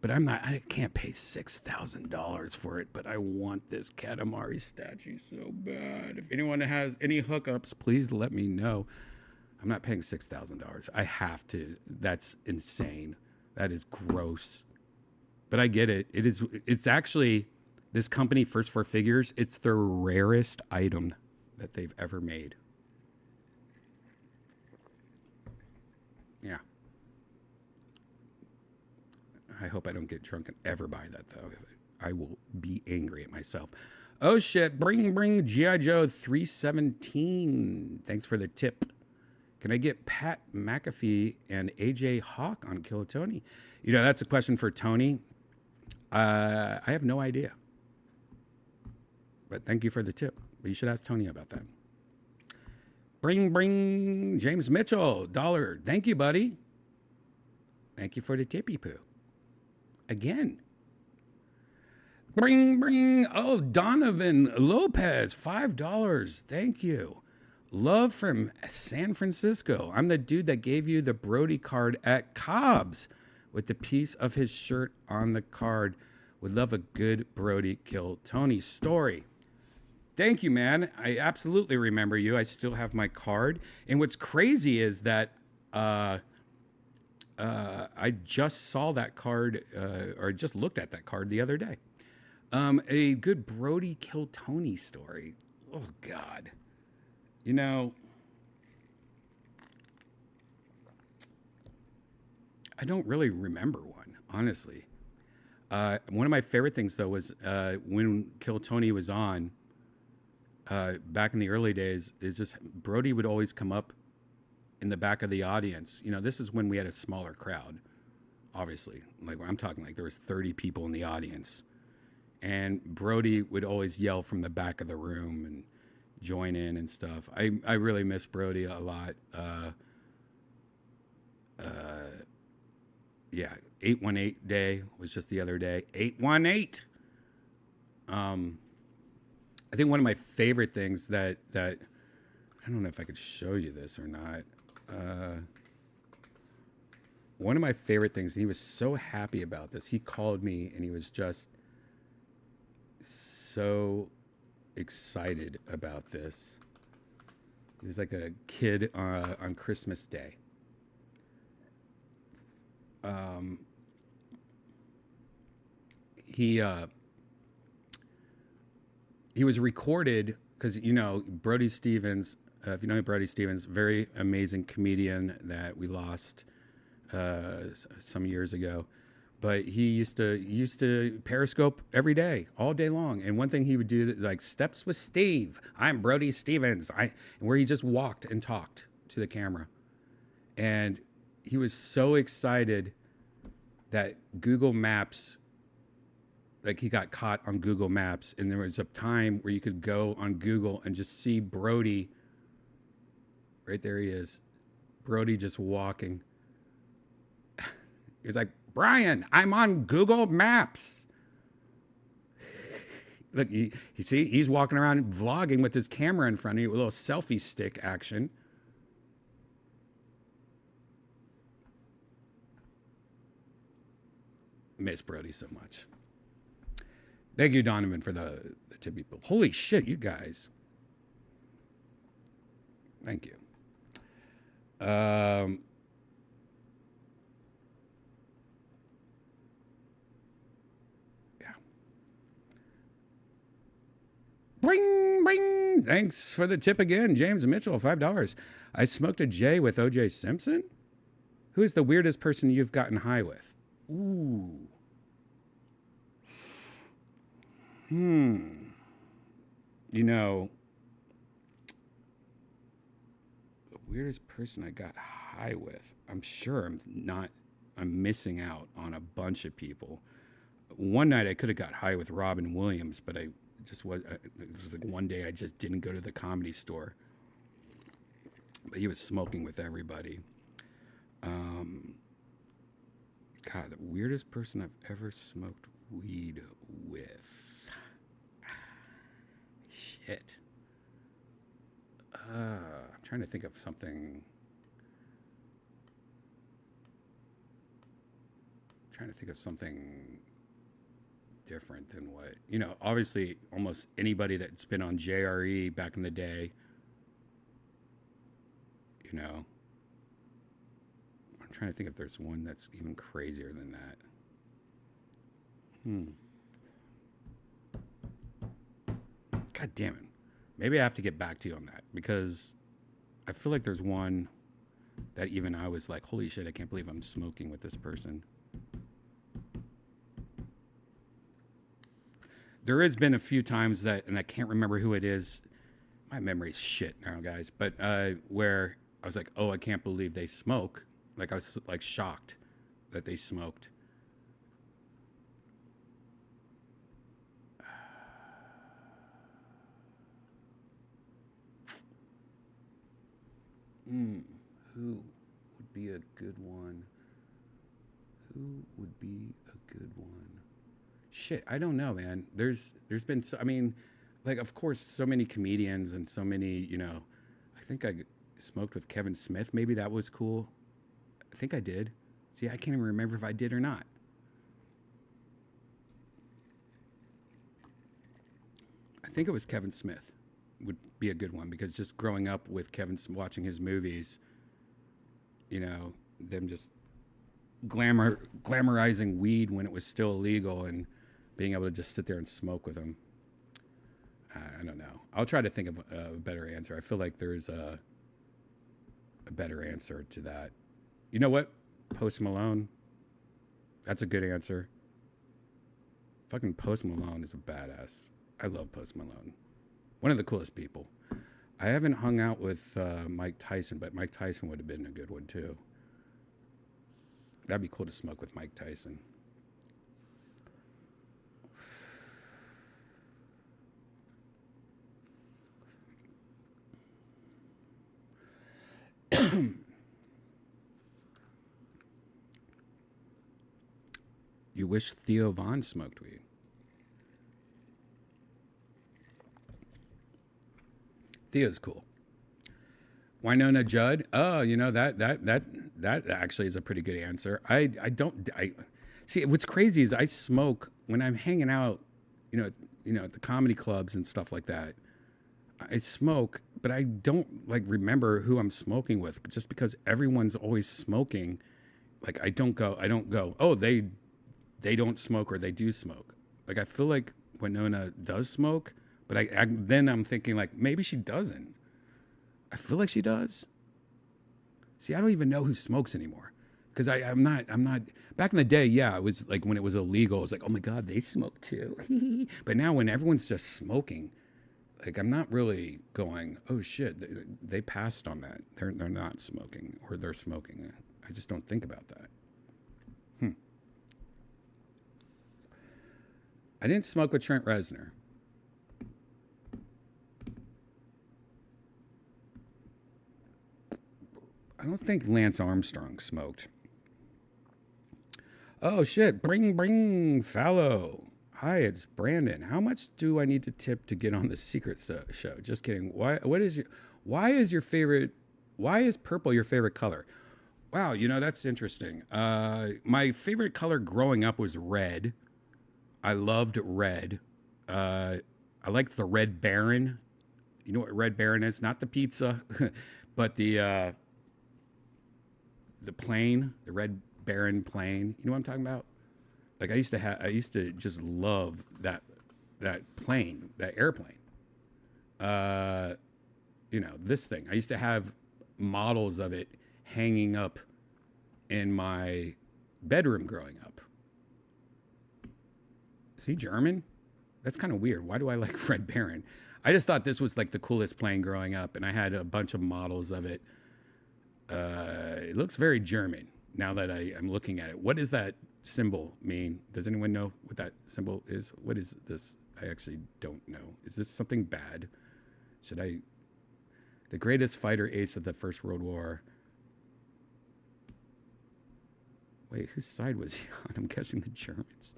But I can't pay $6,000 for it, but I want this Katamari statue so bad. If anyone has any hookups, please let me know. I'm not paying $6,000. I have to. That's insane. That is gross. But I get it. It's actually, this company, First Four Figures, it's the rarest item that they've ever made. Yeah. I hope I don't get drunk and ever buy that, though. I will be angry at myself. Oh, shit. Bring G.I. Joe 317. Thanks for the tip. Can I get Pat McAfee and AJ Hawk on Kill Tony? That's a question for Tony. I have no idea. But thank you for the tip. But you should ask Tony about that. Bring James Mitchell. $1. Thank you, buddy. Thank you for the tippy poo. Again. Bring. Oh, Donovan Lopez, $5. Thank you. Love from San Francisco. I'm the dude that gave you the Brody card at Cobb's with the piece of his shirt on the card. Would love a good Brody Kill Tony story. Thank you, man. I absolutely remember you. I still have my card. And what's crazy is that I just saw that card, or just looked at that card the other day. A good Brody Kill Tony story. Oh, God. I don't really remember one, honestly. One of my favorite things, though, was when Kill Tony was on, back in the early days, is just Brody would always come up in the back of the audience. This is when we had a smaller crowd, obviously. Like, I'm talking like there was 30 people in the audience. And Brody would always yell from the back of the room and join in and stuff. I really miss Brody a lot. Yeah, 818 day was just the other day. 818. I think one of my favorite things that I don't know if I could show you this or not. one of my favorite things, he was so happy about this. He called me and he was just so excited about this. He was like a kid on Christmas Day. He was recorded because, you know, Brody Stevens, if you know Brody Stevens, very amazing comedian that we lost some years ago. But he used to Periscope every day, all day long. And one thing he would do, like Steps with Steve. I'm Brody Stevens. Where he just walked and talked to the camera. And he was so excited that Google Maps, like he got caught on Google Maps. And there was a time where you could go on Google and just see Brody. Right there he is. Brody just walking. He was like, Brian, I'm on Google Maps. Look, you see, he's walking around vlogging with his camera in front of you with a little selfie stick action. Miss Brody so much. Thank you, Donovan, for the tip people. Holy shit, you guys. Thank you. Bing, bing. Thanks for the tip again. James Mitchell, $5. I smoked a J with O.J. Simpson? Who is the weirdest person you've gotten high with? Ooh. You know, the weirdest person I got high with. I'm sure I'm missing out on a bunch of people. One night I could have got high with Robin Williams, but it was like one day I just didn't go to the Comedy Store. But he was smoking with everybody. God, the weirdest person I've ever smoked weed with. Shit. I'm trying to think of something. Different than what, you know, obviously almost anybody that's been on JRE back in the day, you know. I'm trying to think if there's one that's even crazier than that. God damn it. Maybe I have to get back to you on that because I feel like there's one that even I was like, holy shit, I can't believe I'm smoking with this person. There has been a few times that, and I can't remember who it is. My memory's shit now, guys. But where I was like, oh, I can't believe they smoke. Like I was like shocked that they smoked. Who would be a good one? Shit, I don't know, man. There's been so, I mean, like, of course, so many comedians and so many, you know, I think I smoked with Kevin Smith. Maybe that was cool. I think I did. See, I can't even remember if I did or not. I think it was Kevin Smith would be a good one because just growing up with Kevin, watching his movies, you know, them just glamorizing weed when it was still illegal and being able to just sit there and smoke with him. I don't know. I'll try to think of a better answer. I feel like there's a better answer to that. You know what? Post Malone. That's a good answer. Fucking Post Malone is a badass. I love Post Malone. One of the coolest people. I haven't hung out with Mike Tyson, but Mike Tyson would have been a good one too. That'd be cool to smoke with Mike Tyson. You wish Theo Von smoked weed. Theo's cool. Winona Judd. Oh, you know that That actually is a pretty good answer. I don't I see what's crazy is I smoke when I'm hanging out, at the comedy clubs and stuff like that. I smoke, but I don't like remember who I'm smoking with just because everyone's always smoking. Like I don't go, oh, they don't smoke or they do smoke. Like I feel like Winona does smoke, but then I'm thinking like maybe she doesn't. I feel like she does. See, I don't even know who smokes anymore because I'm not. Back in the day, yeah, it was like when it was illegal. It was like, oh my god, they smoke too. But now when everyone's just smoking, like I'm not really going, oh shit, they passed on that. They're not smoking or they're smoking. I just don't think about that. I didn't smoke with Trent Reznor. I don't think Lance Armstrong smoked. Oh shit! Bring fallow. Hi, it's Brandon. How much do I need to tip to get on the secret show? Just kidding. Why is purple your favorite color? Wow, that's interesting. My favorite color growing up was red. I loved red. I liked the Red Baron. You know what Red Baron is? Not the pizza, but the plane, the Red Baron plane. You know what I'm talking about? Like I used to just love that plane, that airplane. This thing. I used to have models of it hanging up in my bedroom growing up. Is he German? That's kind of weird. Why do I like Red Baron? I just thought this was like the coolest plane growing up, and I had a bunch of models of it. It looks very German now that I'm looking at it. What does that symbol mean? Does anyone know what that symbol is? What is this? I actually don't know. Is this something bad? The greatest fighter ace of the First World War. Wait, whose side was he on? I'm guessing the Germans.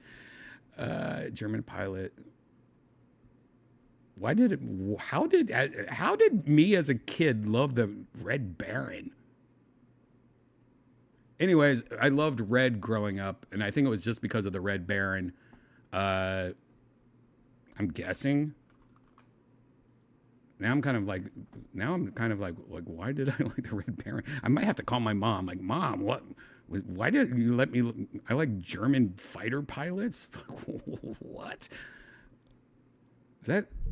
German pilot. How did me as a kid love the Red Baron? Anyways, I loved red growing up, and I think it was just because of the Red Baron. I'm guessing. Now I'm kind of like, why did I like the Red Baron? I might have to call my mom. Like, Mom, why did you let me? I like German fighter pilots. What?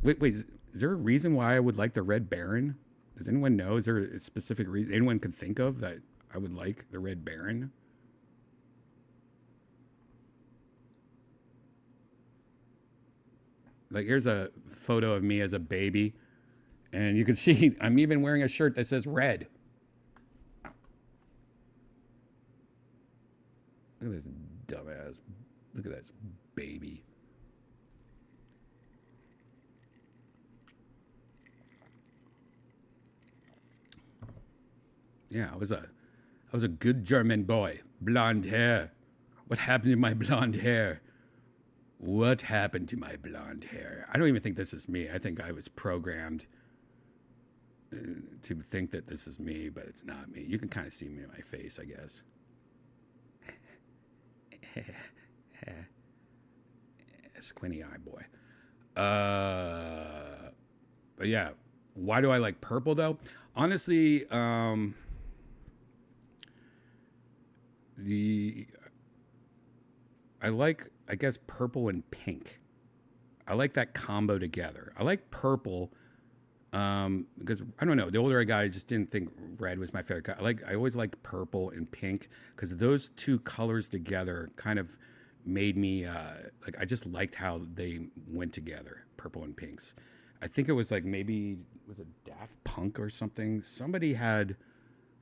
Wait, is there a reason why I would like the Red Baron? Does anyone know? Is there a specific reason anyone can think of that I would like the Red Baron? Like, here's a photo of me as a baby, and you can see I'm even wearing a shirt that says red. Look at this dumbass. Look at this baby. Yeah, I was a good German boy. Blonde hair. What happened to my blonde hair? What happened to my blonde hair? I don't even think this is me. I think I was programmed to think that this is me, but it's not me. You can kind of see me in my face, I guess. Squinty eye boy. But yeah, why do I like purple though? Honestly, I like, I guess, purple and pink. I like that combo together. I like purple because I don't know. The older I got, I just didn't think red was my favorite color. I always liked purple and pink because those two colors together kind of made me I just liked how they went together, purple and pinks. I think it was like maybe was it Daft Punk or something. Somebody had.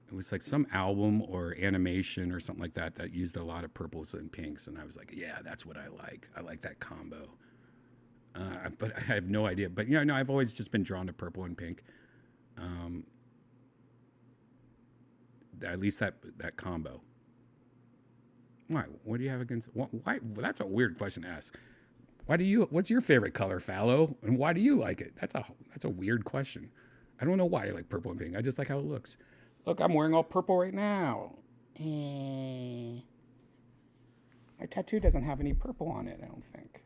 It was like some album or animation or something like that used a lot of purples and pinks. And I was like, yeah, that's what I like. I like that combo. But I have no idea. But, no, I've always just been drawn to purple and pink. At least that combo. Why? What do you have against? Why? Well, that's a weird question to ask. What's your favorite color, Fallow? And why do you like it? That's a weird question. I don't know why I like purple and pink. I just like how it looks. Look, I'm wearing all purple right now. My tattoo doesn't have any purple on it, I don't think.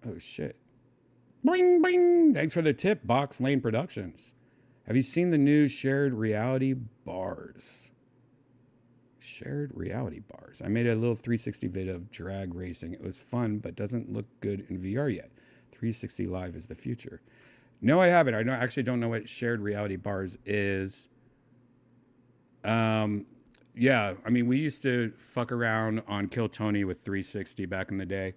Oh, shit. Bling, bling. Thanks for the tip, Box Lane Productions. Have you seen the new shared reality bars? Shared reality bars. I made a little 360 video of drag racing. It was fun, but doesn't look good in VR yet. 360 Live is the future. No, I haven't. I actually don't know what shared reality bars is. Yeah, I mean, we used to fuck around on Kill Tony with 360 back in the day.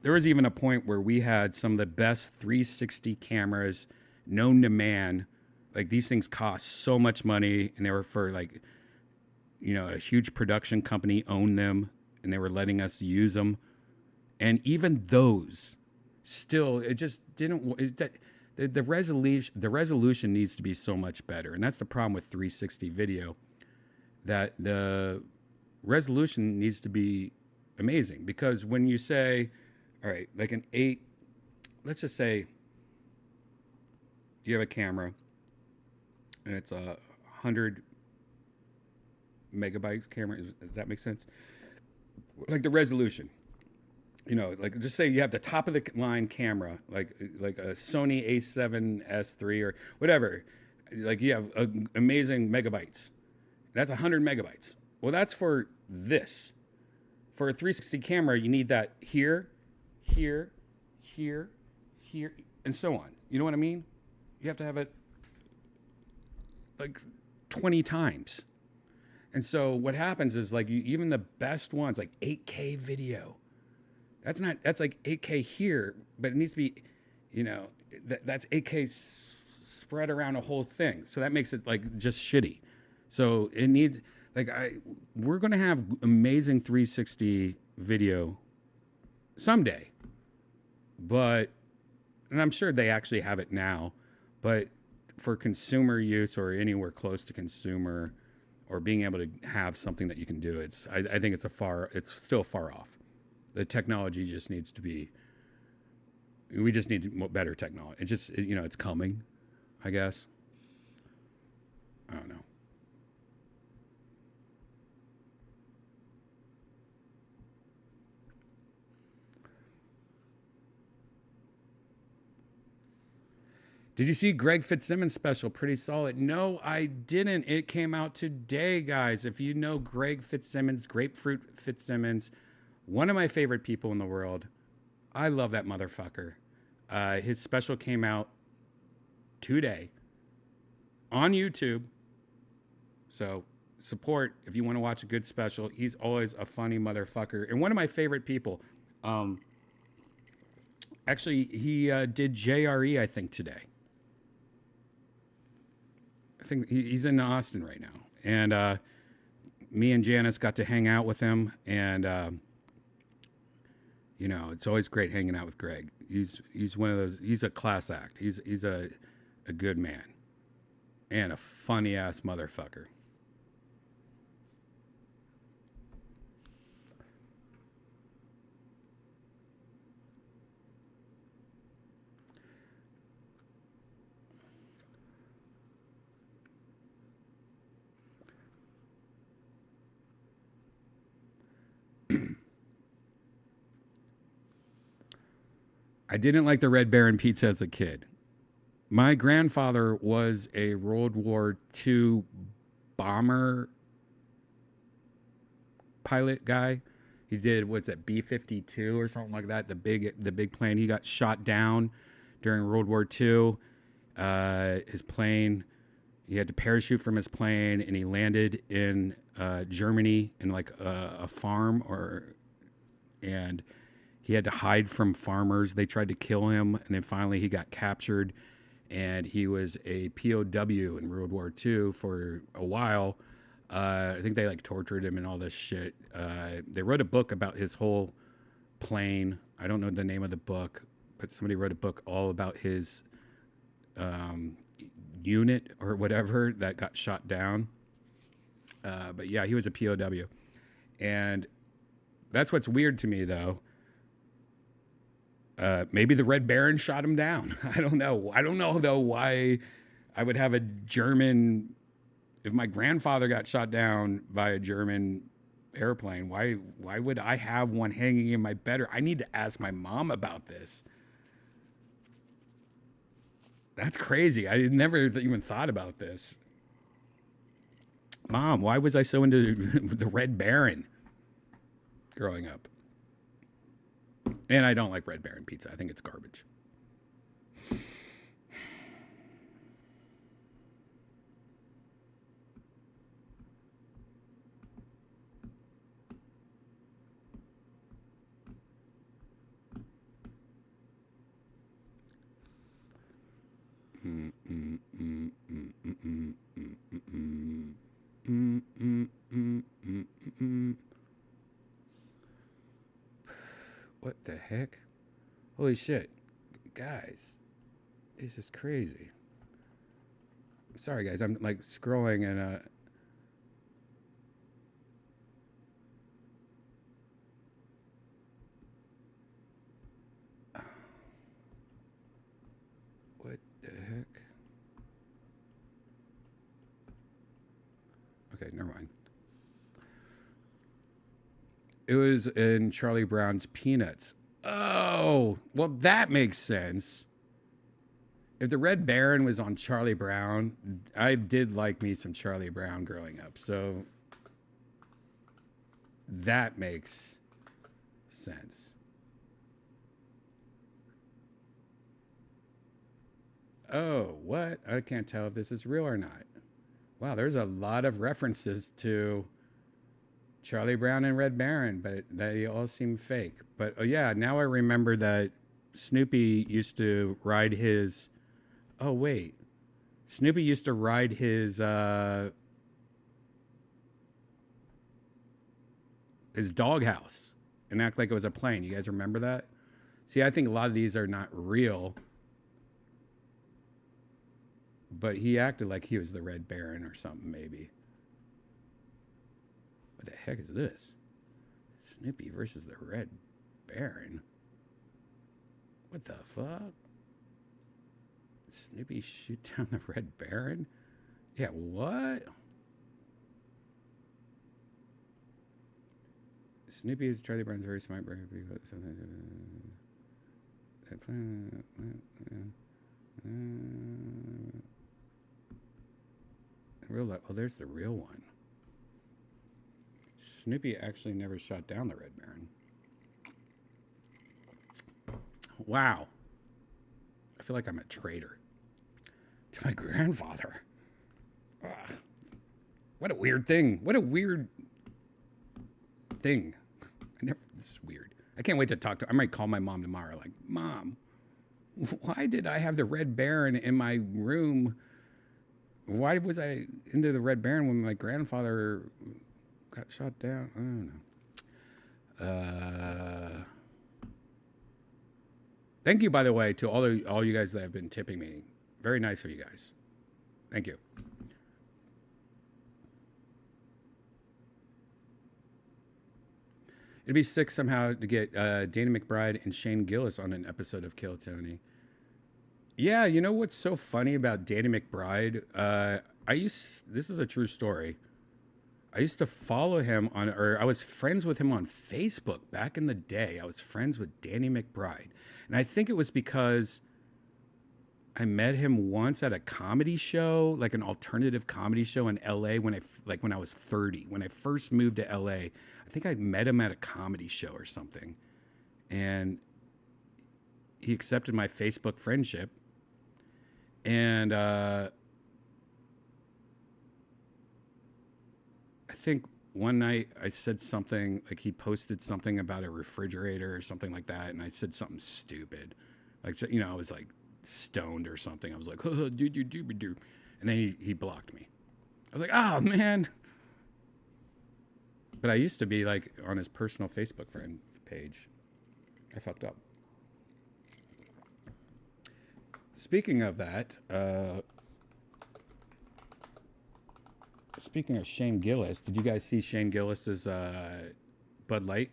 There was even a point where we had some of the best 360 cameras known to man. Like, these things cost so much money, and they were for, like, you know, a huge production company owned them, and they were letting us use them. And even those, still, it just didn't. The resolution needs to be so much better, and that's the problem with 360 video. That the resolution needs to be amazing, because when you say, all right, like an 8, let's just say you have a camera and it's a 100 megabytes camera. Does that make sense? Like the resolution, you know, like just say you have the top of the line camera, like a Sony A7S III or whatever, like you have amazing megabytes. That's 100 megabytes. Well, that's for this. For a 360 camera, you need that here, here, here, here, and so on. You know what I mean? You have to have it like 20 times. And so what happens is, like, even the best ones, like 8K video, that's like 8K here, but it needs to be, you know, that's 8K spread around a whole thing. So that makes it like just shitty. So it needs, like, we're going to have amazing 360 video someday, but, and I'm sure they actually have it now, but for consumer use or anywhere close to consumer or being able to have something that you can do, I think it's still far off. The technology just needs to be, we just need better technology. It just, you know, it's coming, I guess. I don't know. Did you see Greg Fitzsimmons' special? Pretty solid. No, I didn't. It came out today, guys. If you know Greg Fitzsimmons, Grapefruit Fitzsimmons, one of my favorite people in the world. I love that motherfucker. His special came out today on YouTube. So support if you want to watch a good special. He's always a funny motherfucker. And one of my favorite people. Actually, he did JRE, I think, today. I think he's in Austin right now. And me and Janice got to hang out with him. And, you know, it's always great hanging out with Greg. He's one of those, he's a class act. He's a good man. And a funny-ass motherfucker. I didn't like the Red Baron pizza as a kid. My grandfather was a World War II bomber pilot guy. He did, what's that, B-52 or something like that, the big plane. He got shot down during World War II. His plane, he had to parachute from his plane, and he landed in Germany in like a farm, and he had to hide from farmers. They tried to kill him, and then finally he got captured, and he was a POW in World War II for a while. I think they like tortured him and all this shit. They wrote a book about his whole plane. I don't know the name of the book, but somebody wrote a book all about his unit or whatever that got shot down. But yeah, he was a POW. And that's what's weird to me, though. Maybe the Red Baron shot him down. I don't know. I don't know, though, why I would have a German. If my grandfather got shot down by a German airplane, why would I have one hanging in my bedroom? I need to ask my mom about this. That's crazy. I never even thought about this. Mom, why was I so into the Red Baron growing up? And I don't like Red Baron pizza. I think it's garbage. What the heck? Holy shit. Guys, this is crazy. Sorry, guys. I'm like scrolling and what the heck? Okay, never mind. It was in Charlie Brown's Peanuts. Oh, well, that makes sense. If the Red Baron was on Charlie Brown, I did like me some Charlie Brown growing up. So that makes sense. Oh, what? I can't tell if this is real or not. Wow, there's a lot of references to Charlie Brown and Red Baron, but they all seem fake. But oh yeah, now I remember that Snoopy used to ride his. Oh wait, Snoopy used to ride his doghouse and act like it was a plane. You guys remember that? See, I think a lot of these are not real, but he acted like he was the Red Baron or something, maybe. What the heck is this? Snoopy versus the Red Baron? What the fuck? Snoopy shoot down the Red Baron? Yeah, what? Snoopy is Charlie Brown's very smart brain. Real life. Oh, there's the real one. Snoopy actually never shot down the Red Baron. Wow. I feel like I'm a traitor to my grandfather. Ugh. What a weird thing. What a weird thing. This is weird. I can't wait to talk to. I might call my mom tomorrow. Like, Mom, why did I have the Red Baron in my room? Why was I into the Red Baron when my grandfather got shot down? I don't know. Thank you, by the way, to all you guys that have been tipping me. Very nice of you guys. Thank you. It'd be sick somehow to get Danny McBride and Shane Gillis on an episode of Kill Tony. Yeah, you know what's so funny about Danny McBride? This is a true story. I used to follow him I was friends with him on Facebook back in the day. I was friends with Danny McBride. And I think it was because I met him once at a comedy show, like an alternative comedy show in LA when I was 30. When I first moved to LA, I think I met him at a comedy show or something. And he accepted my Facebook friendship. And I think one night I said something, like he posted something about a refrigerator or something like that, and I said something stupid. Like, you know, I was like stoned or something. I was like, oh, do. And then he blocked me. I was like, oh, man. But I used to be like on his personal Facebook friend page. I fucked up. Speaking of that, speaking of Shane Gillis, did you guys see Shane Gillis's Bud Light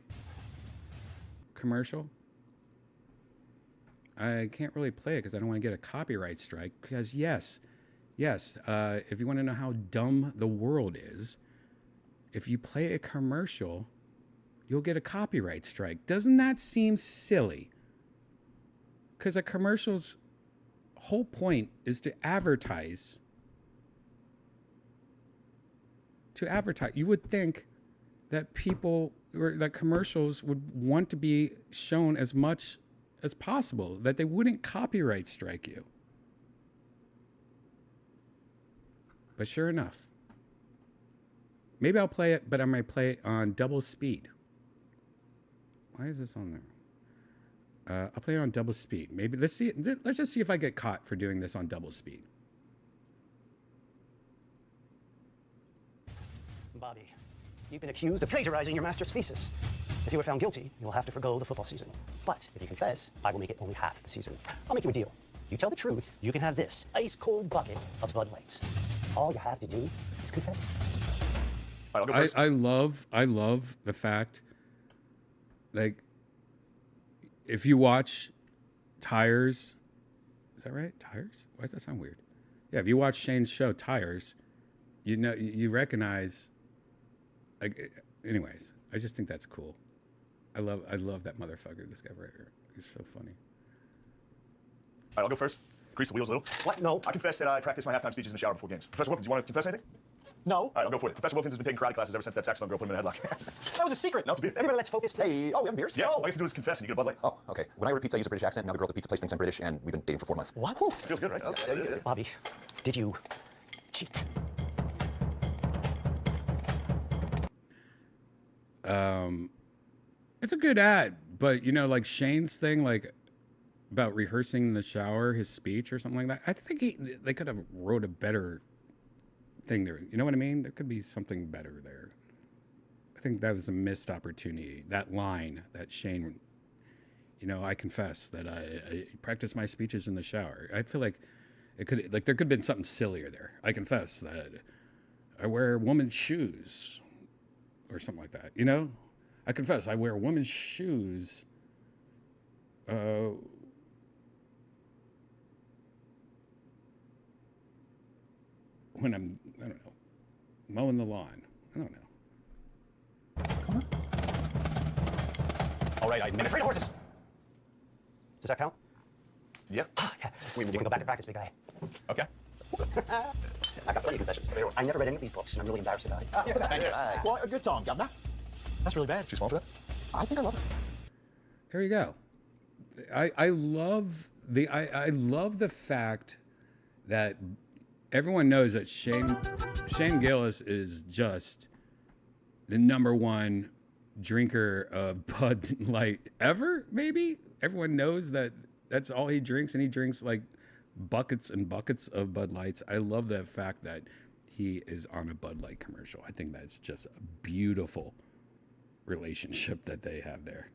commercial? I can't really play it because I don't want to get a copyright strike. Because yes, Yes, if you want to know how dumb the world is, if you play a commercial, you'll get a copyright strike. Doesn't that seem silly? Because a commercial's whole point is to advertise. To advertise. You would think that people or that commercials would want to be shown as much as possible, that they wouldn't copyright strike you. But sure enough, maybe I'll play it, but I might play it on double speed. Why is this on there? I'll play it on double speed. Maybe let's just see if I get caught for doing this on double speed. Bobby, you've been accused of plagiarizing your master's thesis. If you are found guilty, you will have to forgo the football season. But if you confess, I will make it only half the season. I'll make you a deal. You tell the truth, you can have this ice-cold bucket of Bud Light. All you have to do is confess. All right, I'll go first. I love the fact, like, if you watch Tires, is that right? Tires? Why does that sound weird? Yeah, if you watch Shane's show Tires, you know, you recognize, like, anyways, I just think that's cool. I love that motherfucker, this guy right here. He's so funny. All right, I'll go first. Grease the wheels a little. What? No. I confess that I practice my halftime speeches in the shower before games. Professor Wilkins, do you want to confess anything? No. All right, I'll go for it. Professor Wilkins has been taking karate classes ever since that saxophone girl put him in a headlock. That was a secret. No, it's a beer. Everybody, let's focus, please. Hey, oh, we have beers? Yeah, all you have to do is confess and you get a Bud Light. Oh, okay. When I order pizza, I use a British accent. Now the girl at the pizza place thinks I'm British, and we've been dating for 4 months. What? Feels good, right? Okay. Bobby, did you cheat? It's a good ad, but you know, like Shane's thing, like about rehearsing in the shower, his speech or something like that. I think they could have wrote a better thing there. You know what I mean? There could be something better there. I think that was a missed opportunity. That line that Shane, you know, I confess that I practice my speeches in the shower. I feel like it could, like, there could have been something sillier there. I confess that I wear woman's shoes or something like that. You know, I confess I wear women's shoes. When I'm, I don't know, mowing the lawn. I don't know. All right, I admit I'm it. afraid of horses. Does that count? Yeah. Yeah. You can go back to practice, big guy. Okay. I got 30 confessions. I never read any of these books, and I'm really embarrassed about it. Well, a good song, Governor. That's really bad. She's falling for that? I think I love it. There you go. I love the fact that everyone knows that Shane Gillis is just the #1 drinker of Bud Light ever, maybe. Everyone knows that that's all he drinks, and he drinks like buckets and buckets of Bud Lights. I love the fact that he is on a Bud Light commercial. I think that's just a beautiful relationship that they have there.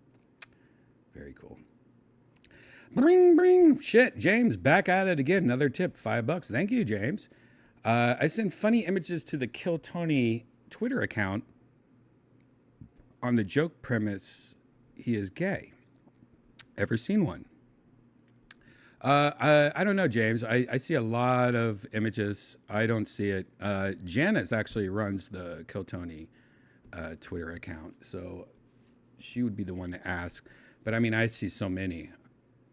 Very cool. Bring. Shit, James, back at it again. Another tip, $5. Thank you, James. I send funny images to the Kill Tony Twitter account on the joke premise he is gay. Ever seen one? I don't know, James. I see a lot of images. I don't see it. Janice actually runs the Kill Tony Twitter account, so she would be the one to ask. But I mean, I see so many.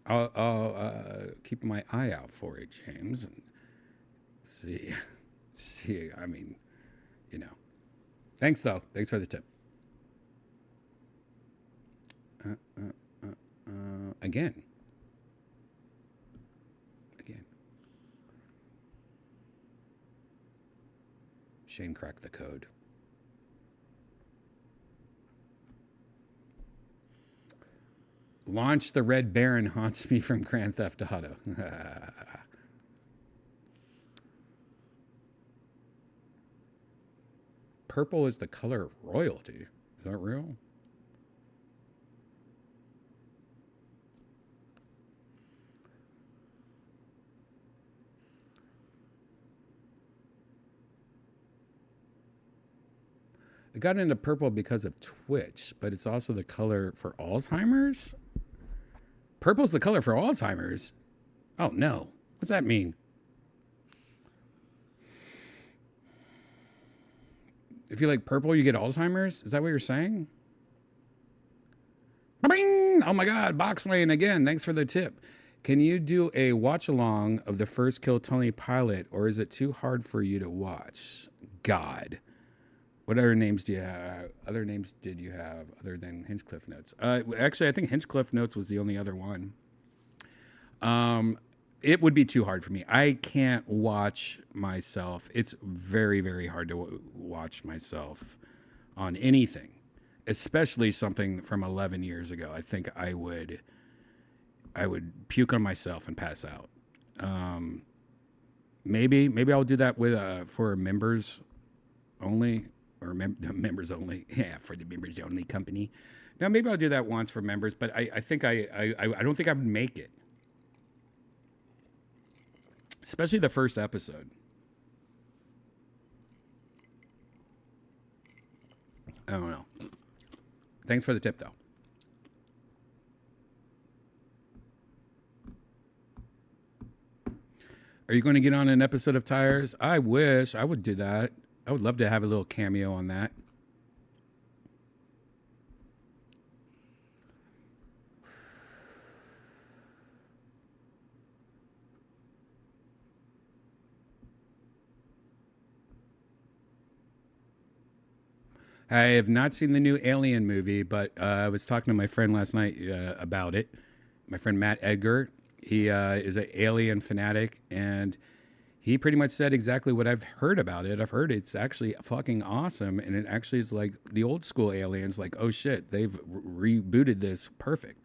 I'll keep my eye out for it, James, and see. I mean, you know. Thanks, though. Thanks for the tip. Again. Shane cracked the code. Launch the Red Baron haunts me from Grand Theft Auto. Purple is the color of royalty. Is that real? I got into purple because of Twitch, but it's also the color for Alzheimer's? Purple's the color for Alzheimer's? Oh, no. What's that mean? If you like purple, you get Alzheimer's? Is that what you're saying? Bing! Oh my God, Box Lane again. Thanks for the tip. Can you do a watch along of the first Kill Tony pilot, or is it too hard for you to watch? God. What other names do you have? Other names did you have other than Hinchcliffe Notes? Actually, I think Hinchcliffe Notes was the only other one. It would be too hard for me. I can't watch myself. It's very, very hard to watch myself on anything, especially something from 11 years ago. I think I would puke on myself and pass out. Maybe I'll do that with for members only, or members only. Yeah, for the members only company. Now maybe I'll do that once for members, but I think I don't think I would make it. Especially the first episode. I don't know. Thanks for the tip, though. Are you going to get on an episode of Tires? I wish. I would do that. I would love to have a little cameo on that. I have not seen the new Alien movie, but I was talking to my friend last night about it. My friend Matt Edgar, he is an Alien fanatic, and he pretty much said exactly what I've heard about it. I've heard it's actually fucking awesome, and it actually is like the old school Aliens, like, oh shit, they've rebooted this perfect.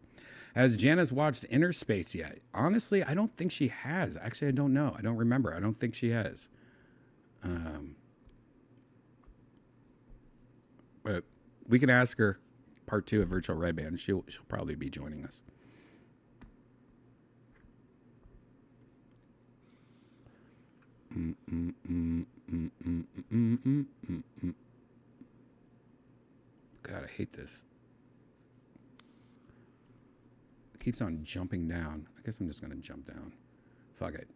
Has Janice watched Inner Space yet? Honestly, I don't think she has. Actually, I don't know. I don't remember. I don't think she has. But we can ask her part 2 of Virtual Redban. She'll probably be joining us. God, I hate this. It keeps on jumping down. I guess I'm just going to jump down. Fuck it.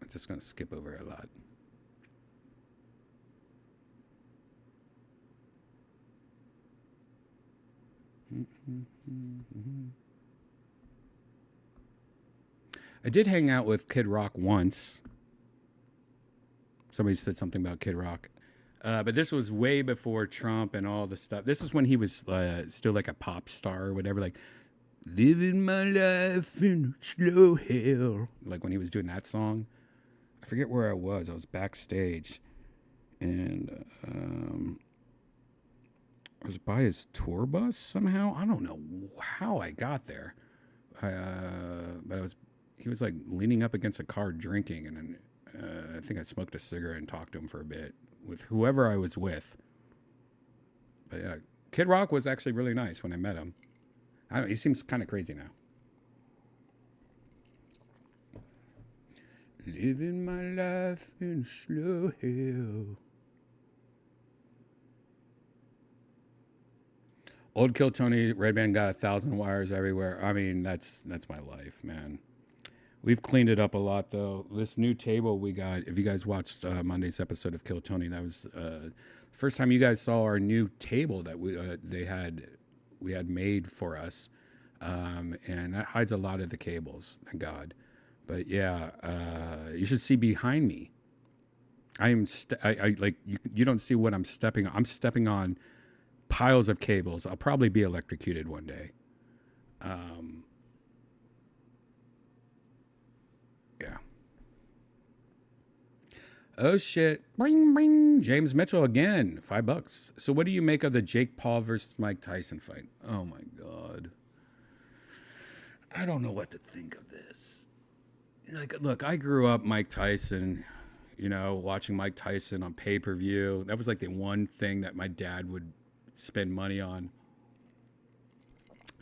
I'm just going to skip over a lot. I did hang out with Kid Rock once. Somebody said something about Kid Rock. But this was way before Trump and all the stuff. This is when he was still like a pop star or whatever, like living my life in slow hell. Like when he was doing that song. I forget where I was. I was backstage. And I was by his tour bus somehow. I don't know how I got there. But he was like leaning up against a car drinking, and I think I smoked a cigarette and talked to him for a bit with whoever I was with. But yeah, Kid Rock was actually really nice when I met him. He seems kind of crazy now. Living my life in slow hell. Old Kill Tony, Redban got 1,000 wires everywhere. I mean, that's my life, man. We've cleaned it up a lot, though. This new table we got, if you guys watched Monday's episode of Kill Tony, that was the first time you guys saw our new table that we had made for us. And that hides a lot of the cables, thank God. But yeah, you should see behind me. I like you don't see what I'm stepping on. I'm stepping on piles of cables. I'll probably be electrocuted one day. Yeah. Oh shit. Bring, bring. James Mitchell again. $5. So what do you make of the Jake Paul versus Mike Tyson fight? Oh my God. I don't know what to think of this. Like, look, I grew up Mike Tyson, watching Mike Tyson on pay-per-view. That was like the one thing that my dad would spend money on.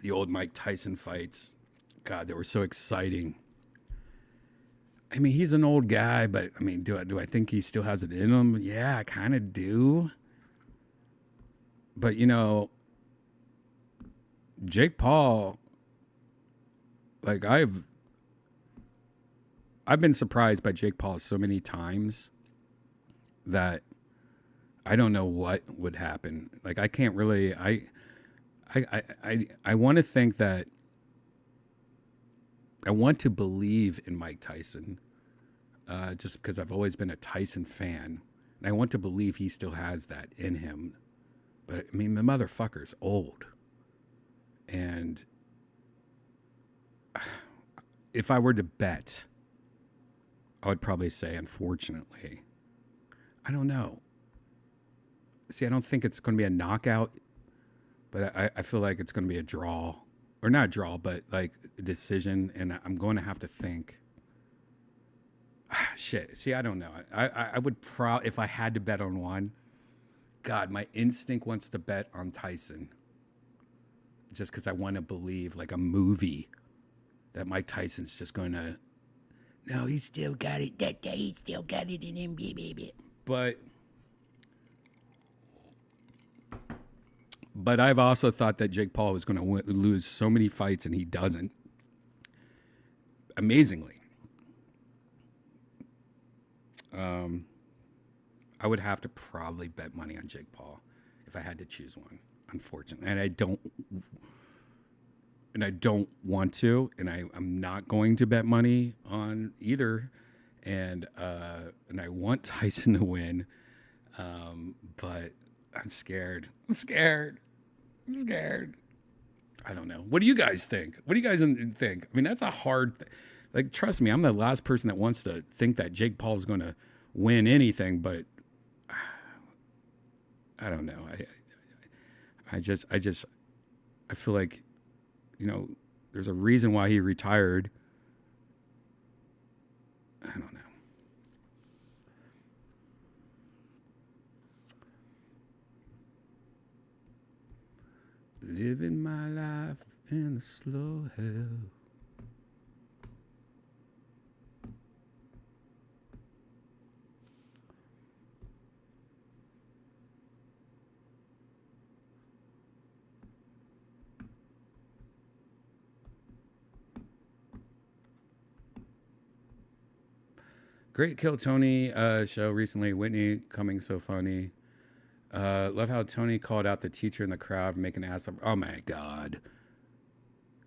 The old Mike Tyson fights. God, they were so exciting. I mean, he's an old guy, but I mean, do I think he still has it in him? Yeah, I kind of do. But Jake Paul, like I've been surprised by Jake Paul so many times that I don't know what would happen. Like, I can't really, I want to think that, I want to believe in Mike Tyson, just because I've always been a Tyson fan. And I want to believe he still has that in him. But, I mean, the motherfucker's old. And if I were to bet, I would probably say, unfortunately, I don't know. See, I don't think it's going to be a knockout, but I feel like it's going to be a draw. Or not a draw, but like a decision. And I'm going to have to think. Shit. See, I don't know. I would probably, if I had to bet on one, God, my instinct wants to bet on Tyson. Just because I want to believe, like a movie, that Mike Tyson's just going to, no, he still got it. That day, he still got it in him, baby. But I've also thought that Jake Paul was going to lose so many fights, and he doesn't. Amazingly. I would have to probably bet money on Jake Paul if I had to choose one, unfortunately. And I don't want to, and I'm not going to bet money on either. And I want Tyson to win, but I'm scared. I don't know. What do you guys think? What do you guys think? I mean, that's a hard thing. Like, trust me, I'm the last person that wants to think that Jake Paul is going to win anything, but I don't know. I feel like, you know, there's a reason why he retired. I don't know. Living my life in a slow hell. Great Kill Tony show recently. Whitney coming so funny. Love how Tony called out the teacher in the crowd, making an ass of. Oh my God.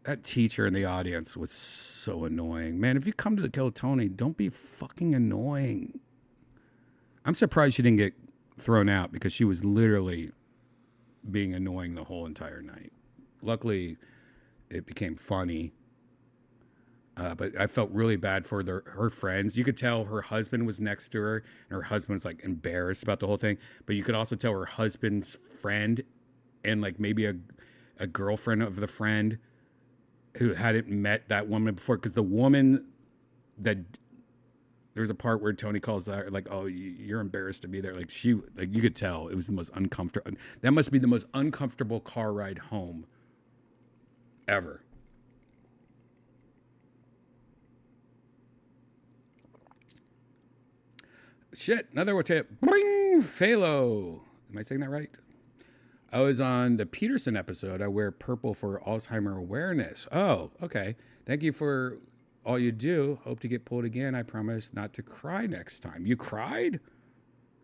That teacher in the audience was so annoying. Man, if you come to the Kill Tony, don't be fucking annoying. I'm surprised she didn't get thrown out because she was literally being annoying the whole entire night. Luckily, it became funny. But I felt really bad for her friends. You could tell her husband was next to her, and her husband was like embarrassed about the whole thing. But you could also tell her husband's friend, and like maybe a girlfriend of the friend who hadn't met that woman before, because the woman that there's a part where Tony calls that like, "Oh, you're embarrassed to be there." Like you could tell it was the most uncomfortable. That must be the most uncomfortable car ride home ever. Shit, another tip. Bring Phalo. Am I saying that right? I was on the Peterson episode. I wear purple for Alzheimer awareness. Oh, okay. Thank you for all you do. Hope to get pulled again. I promise not to cry next time. You cried?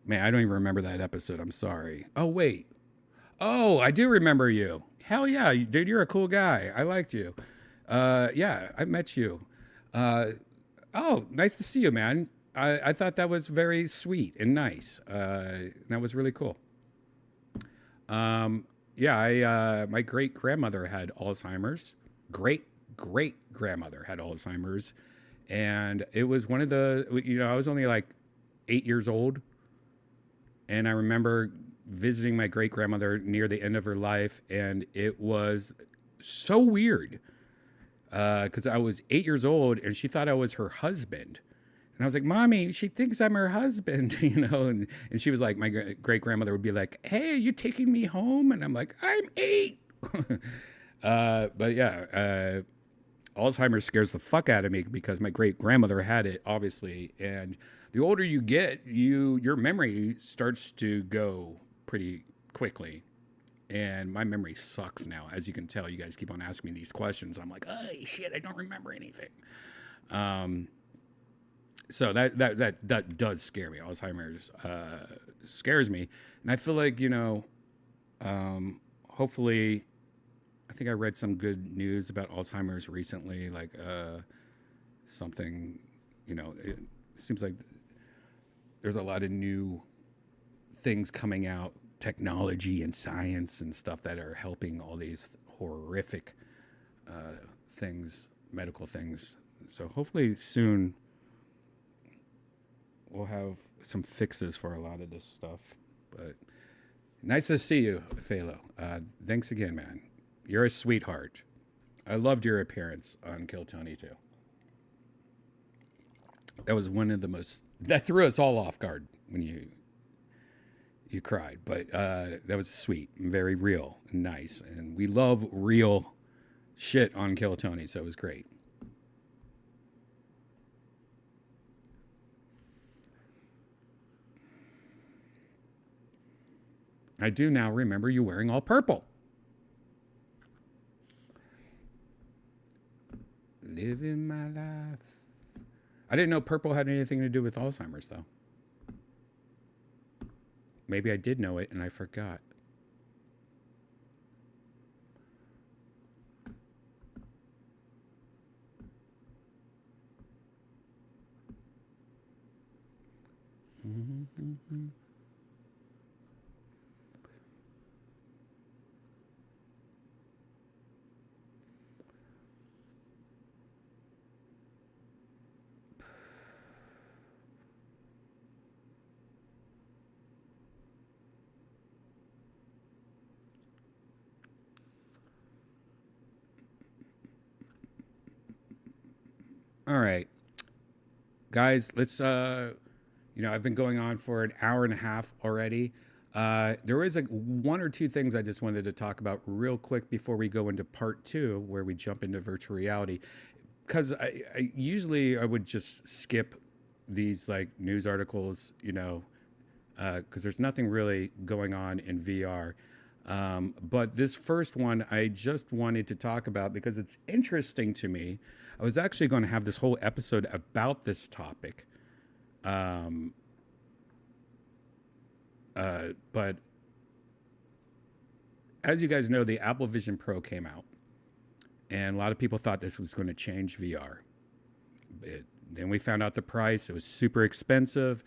Man, I don't even remember that episode. I'm sorry. Oh, wait. Oh, I do remember you. Hell yeah, dude, you're a cool guy. I liked you. Yeah, I met you. Oh, nice to see you, man. I thought that was very sweet and nice. That was really cool. Yeah, my great grandmother had Alzheimer's. Great grandmother had Alzheimer's, and it was one of the. I was only like 8 years old, and I remember visiting my great grandmother near the end of her life, and it was so weird because I was 8 years old, and she thought I was her husband. And I was like, Mommy, she thinks I'm her husband, and she was like, my great grandmother would be like, hey, are you taking me home? And I'm like, I'm 8. But yeah, Alzheimer's scares the fuck out of me because my great grandmother had it, obviously. And the older you get, your memory starts to go pretty quickly. And my memory sucks now. As you can tell, you guys keep on asking me these questions. I'm like, oh shit, I don't remember anything. So that does scare me. Alzheimer's scares me, and I feel like, you know, hopefully, I think I read some good news about Alzheimer's recently, like something, you know, it seems like there's a lot of new things coming out, technology and science and stuff that are helping all these horrific things, medical things. So hopefully soon we'll have some fixes for a lot of this stuff. But nice to see you, Phalo. Thanks again, man. You're a sweetheart. I loved your appearance on Kill Tony too. That was one of the most, that threw us all off guard when you cried, but that was sweet and very real and nice, and we love real shit on Kill Tony, so it was great. I do now remember you wearing all purple. Living my life. I didn't know purple had anything to do with Alzheimer's, though. Maybe I did know it and I forgot. Mm-hmm. All right, guys, let's, you know, I've been going on for an hour and a half already. There is one or two things I just wanted to talk about real quick before we go into part 2, where we jump into virtual reality. Because I usually I would just skip these like news articles, you know, because there's nothing really going on in VR. But this first one I just wanted to talk about because it's interesting to me. I was actually going to have this whole episode about this topic. But as you guys know, the Apple Vision Pro came out, and a lot of people thought this was going to change VR. Then we found out the price. It was super expensive.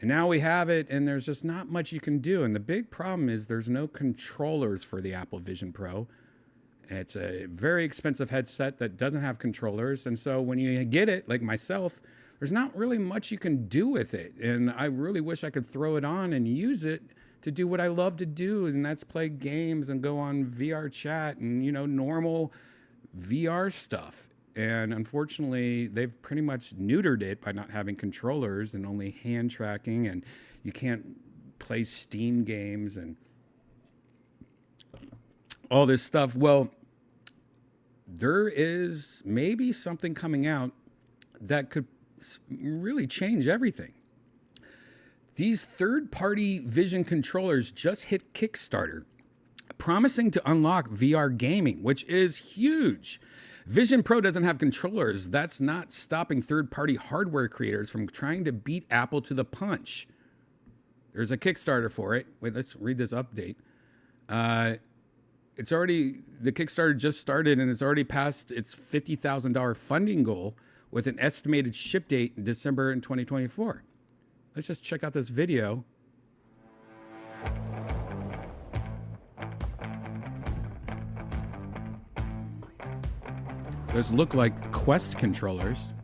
And now we have it, and there's just not much you can do. And the big problem is there's no controllers for the Apple Vision Pro. It's a very expensive headset that doesn't have controllers. And so when you get it, like myself, there's not really much you can do with it. And I really wish I could throw it on and use it to do what I love to do, and that's play games and go on VR chat and, you know, normal VR stuff. And unfortunately, they've pretty much neutered it by not having controllers and only hand tracking, and you can't play Steam games and all this stuff. Well, there is maybe something coming out that could really change everything. These third-party vision controllers just hit Kickstarter, promising to unlock VR gaming, which is huge. Vision Pro doesn't have controllers. That's not stopping third-party hardware creators from trying to beat Apple to the punch. There's a Kickstarter for it. Wait, let's read this update. It's already, the Kickstarter just started, and it's already passed its $50,000 funding goal with an estimated ship date in December in 2024. Let's just check out this video. Those look like Quest controllers.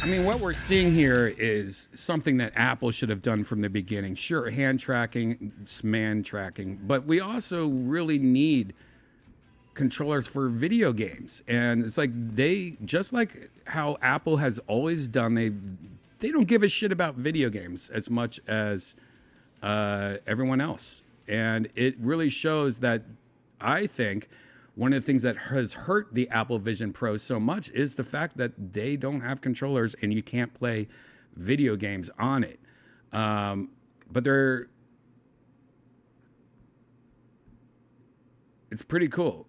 I mean, what we're seeing here is something that Apple should have done from the beginning. Sure, hand tracking, man tracking, but we also really need controllers for video games. And it's like just like how Apple has always done, they've they don't give a shit about video games as much as everyone else. And it really shows that I think one of the things that has hurt the Apple Vision Pro so much is the fact that they don't have controllers and you can't play video games on it. But it's pretty cool.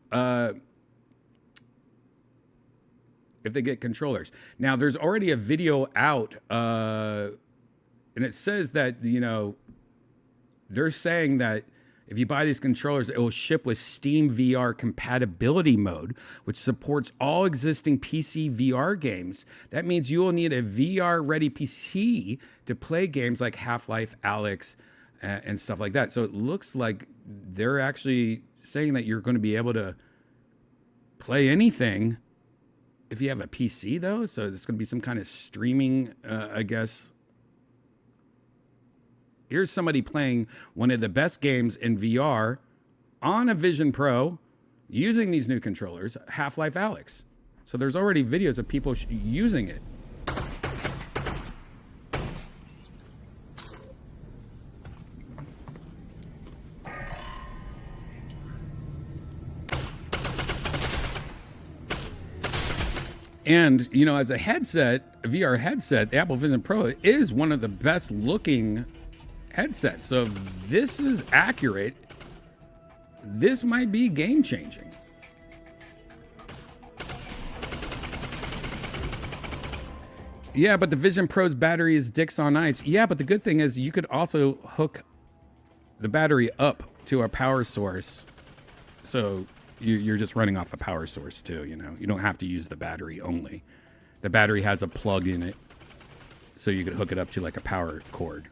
If they get controllers. Now, there's already a video out, and it says that, you know, they're saying that if you buy these controllers, it will ship with Steam VR compatibility mode, which supports all existing PC VR games. That means you will need a VR-ready PC to play games like Half-Life, Alyx, and stuff like that. So it looks like they're actually saying that you're going to be able to play anything if you have a PC, though. So it's going to be some kind of streaming, I guess. Here's somebody playing one of the best games in VR on a Vision Pro using these new controllers, Half-Life Alyx. So there's already videos of people using it. And, you know, as a headset, a VR headset, the Apple Vision Pro is one of the best looking headsets. So if this is accurate, this might be game changing. Yeah, but the Vision Pro's battery is dicks on ice. Yeah, but the good thing is you could also hook the battery up to a power source. So you're just running off a power source too, you know. You don't have to use the battery only. The battery has a plug in it, so you could hook it up to like a power cord.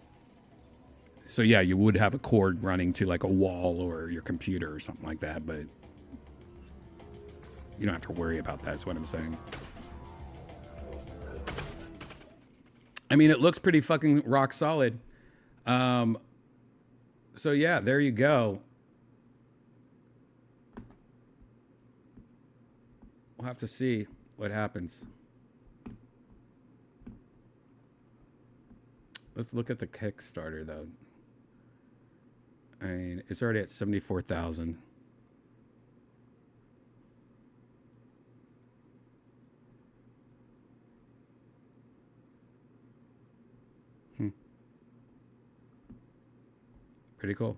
So yeah, you would have a cord running to like a wall or your computer or something like that, but you don't have to worry about that, is what I'm saying. I mean, it looks pretty fucking rock solid. So yeah, there you go. We'll have to see what happens. Let's look at the Kickstarter, though. I mean, it's already at 74,000. Pretty cool.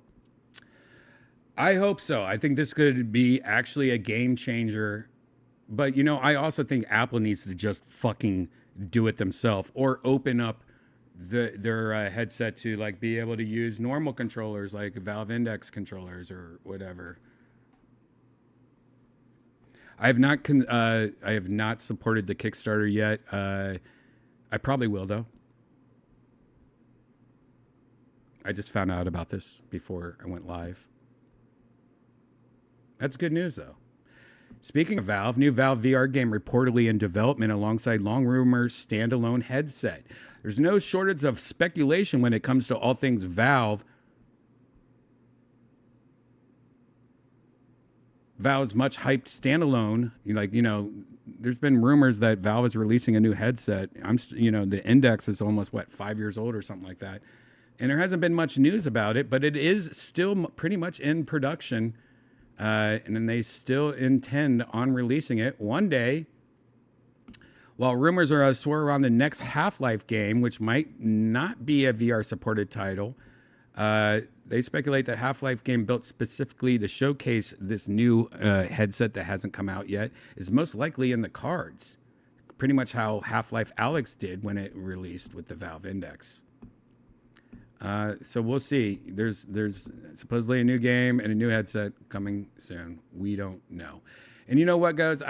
I hope so. I think this could be actually a game changer. But, you know, I also think Apple needs to just fucking do it themselves or open up their headset to like be able to use normal controllers like Valve Index controllers or whatever. I have not supported the Kickstarter yet. I probably will, though. I just found out about this before I went live. That's good news, though. Speaking of Valve, new Valve VR game reportedly in development alongside long rumored standalone headset. There's no shortage of speculation when it comes to all things Valve. Valve's much hyped standalone, there's been rumors that Valve is releasing a new headset. The Index is almost 5 years old or something like that. And there hasn't been much news about it, but it is still pretty much in production. And then they still intend on releasing it one day. While rumors are swirl around the next Half-Life game, which might not be a VR-supported title, they speculate that Half-Life game built specifically to showcase this new headset that hasn't come out yet is most likely in the cards. Pretty much how Half-Life Alyx did when it released with the Valve Index. So we'll see. There's supposedly a new game and a new headset coming soon. We don't know. And you know what, guys?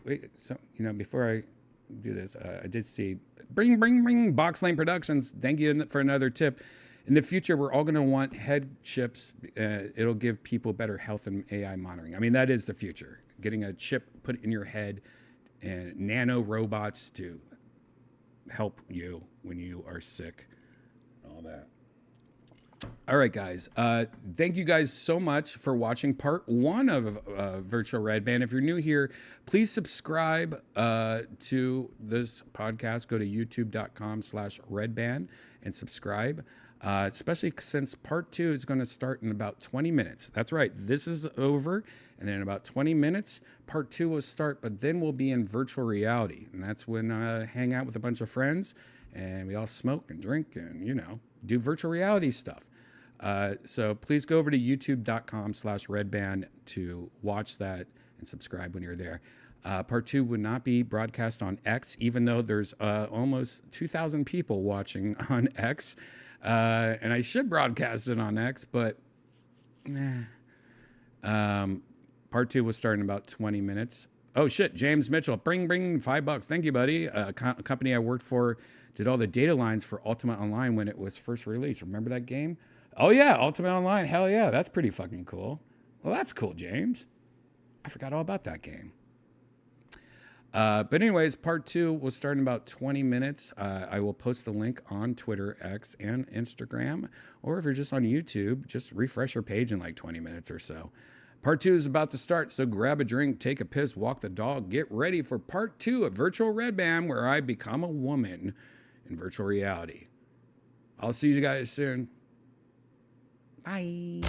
Wait. So before I do this, I did see bring Box Lane Productions. Thank you for another tip. In the future, we're all going to want head chips. It'll give people better health and AI monitoring. I mean, that is the future. Getting a chip put in your head and nano robots to help you when you are sick. All that. All right, guys. Thank you guys so much for watching part 1 of Virtual Redban. If you're new here, please subscribe to this podcast. Go to youtube.com/redban and subscribe, especially since part 2 is going to start in about 20 minutes. That's right. This is over. And then in about 20 minutes, part 2 will start, but then we'll be in virtual reality. And that's when I hang out with a bunch of friends and we all smoke and drink and, you know, do virtual reality stuff. So please go over to youtube.com/redban to watch that and subscribe when you're there. Part 2 would not be broadcast on X, even though there's almost 2,000 people watching on X. And I should broadcast it on X, but part 2 will start in about 20 minutes. Oh shit, James Mitchell, bring $5. Thank you, buddy. A company I worked for did all the data lines for Ultimate Online when it was first released. Remember that game? Oh yeah, Ultimate Online. Hell yeah, that's pretty fucking cool. Well, that's cool, James. I forgot all about that game. But anyways, part 2 will start in about 20 minutes. I will post the link on Twitter, X, and Instagram. Or if you're just on YouTube, just refresh your page in like 20 minutes or so. Part 2 is about to start, so grab a drink, take a piss, walk the dog, get ready for part 2 of Virtual Redban, where I become a woman in virtual reality. I'll see you guys soon. Bye.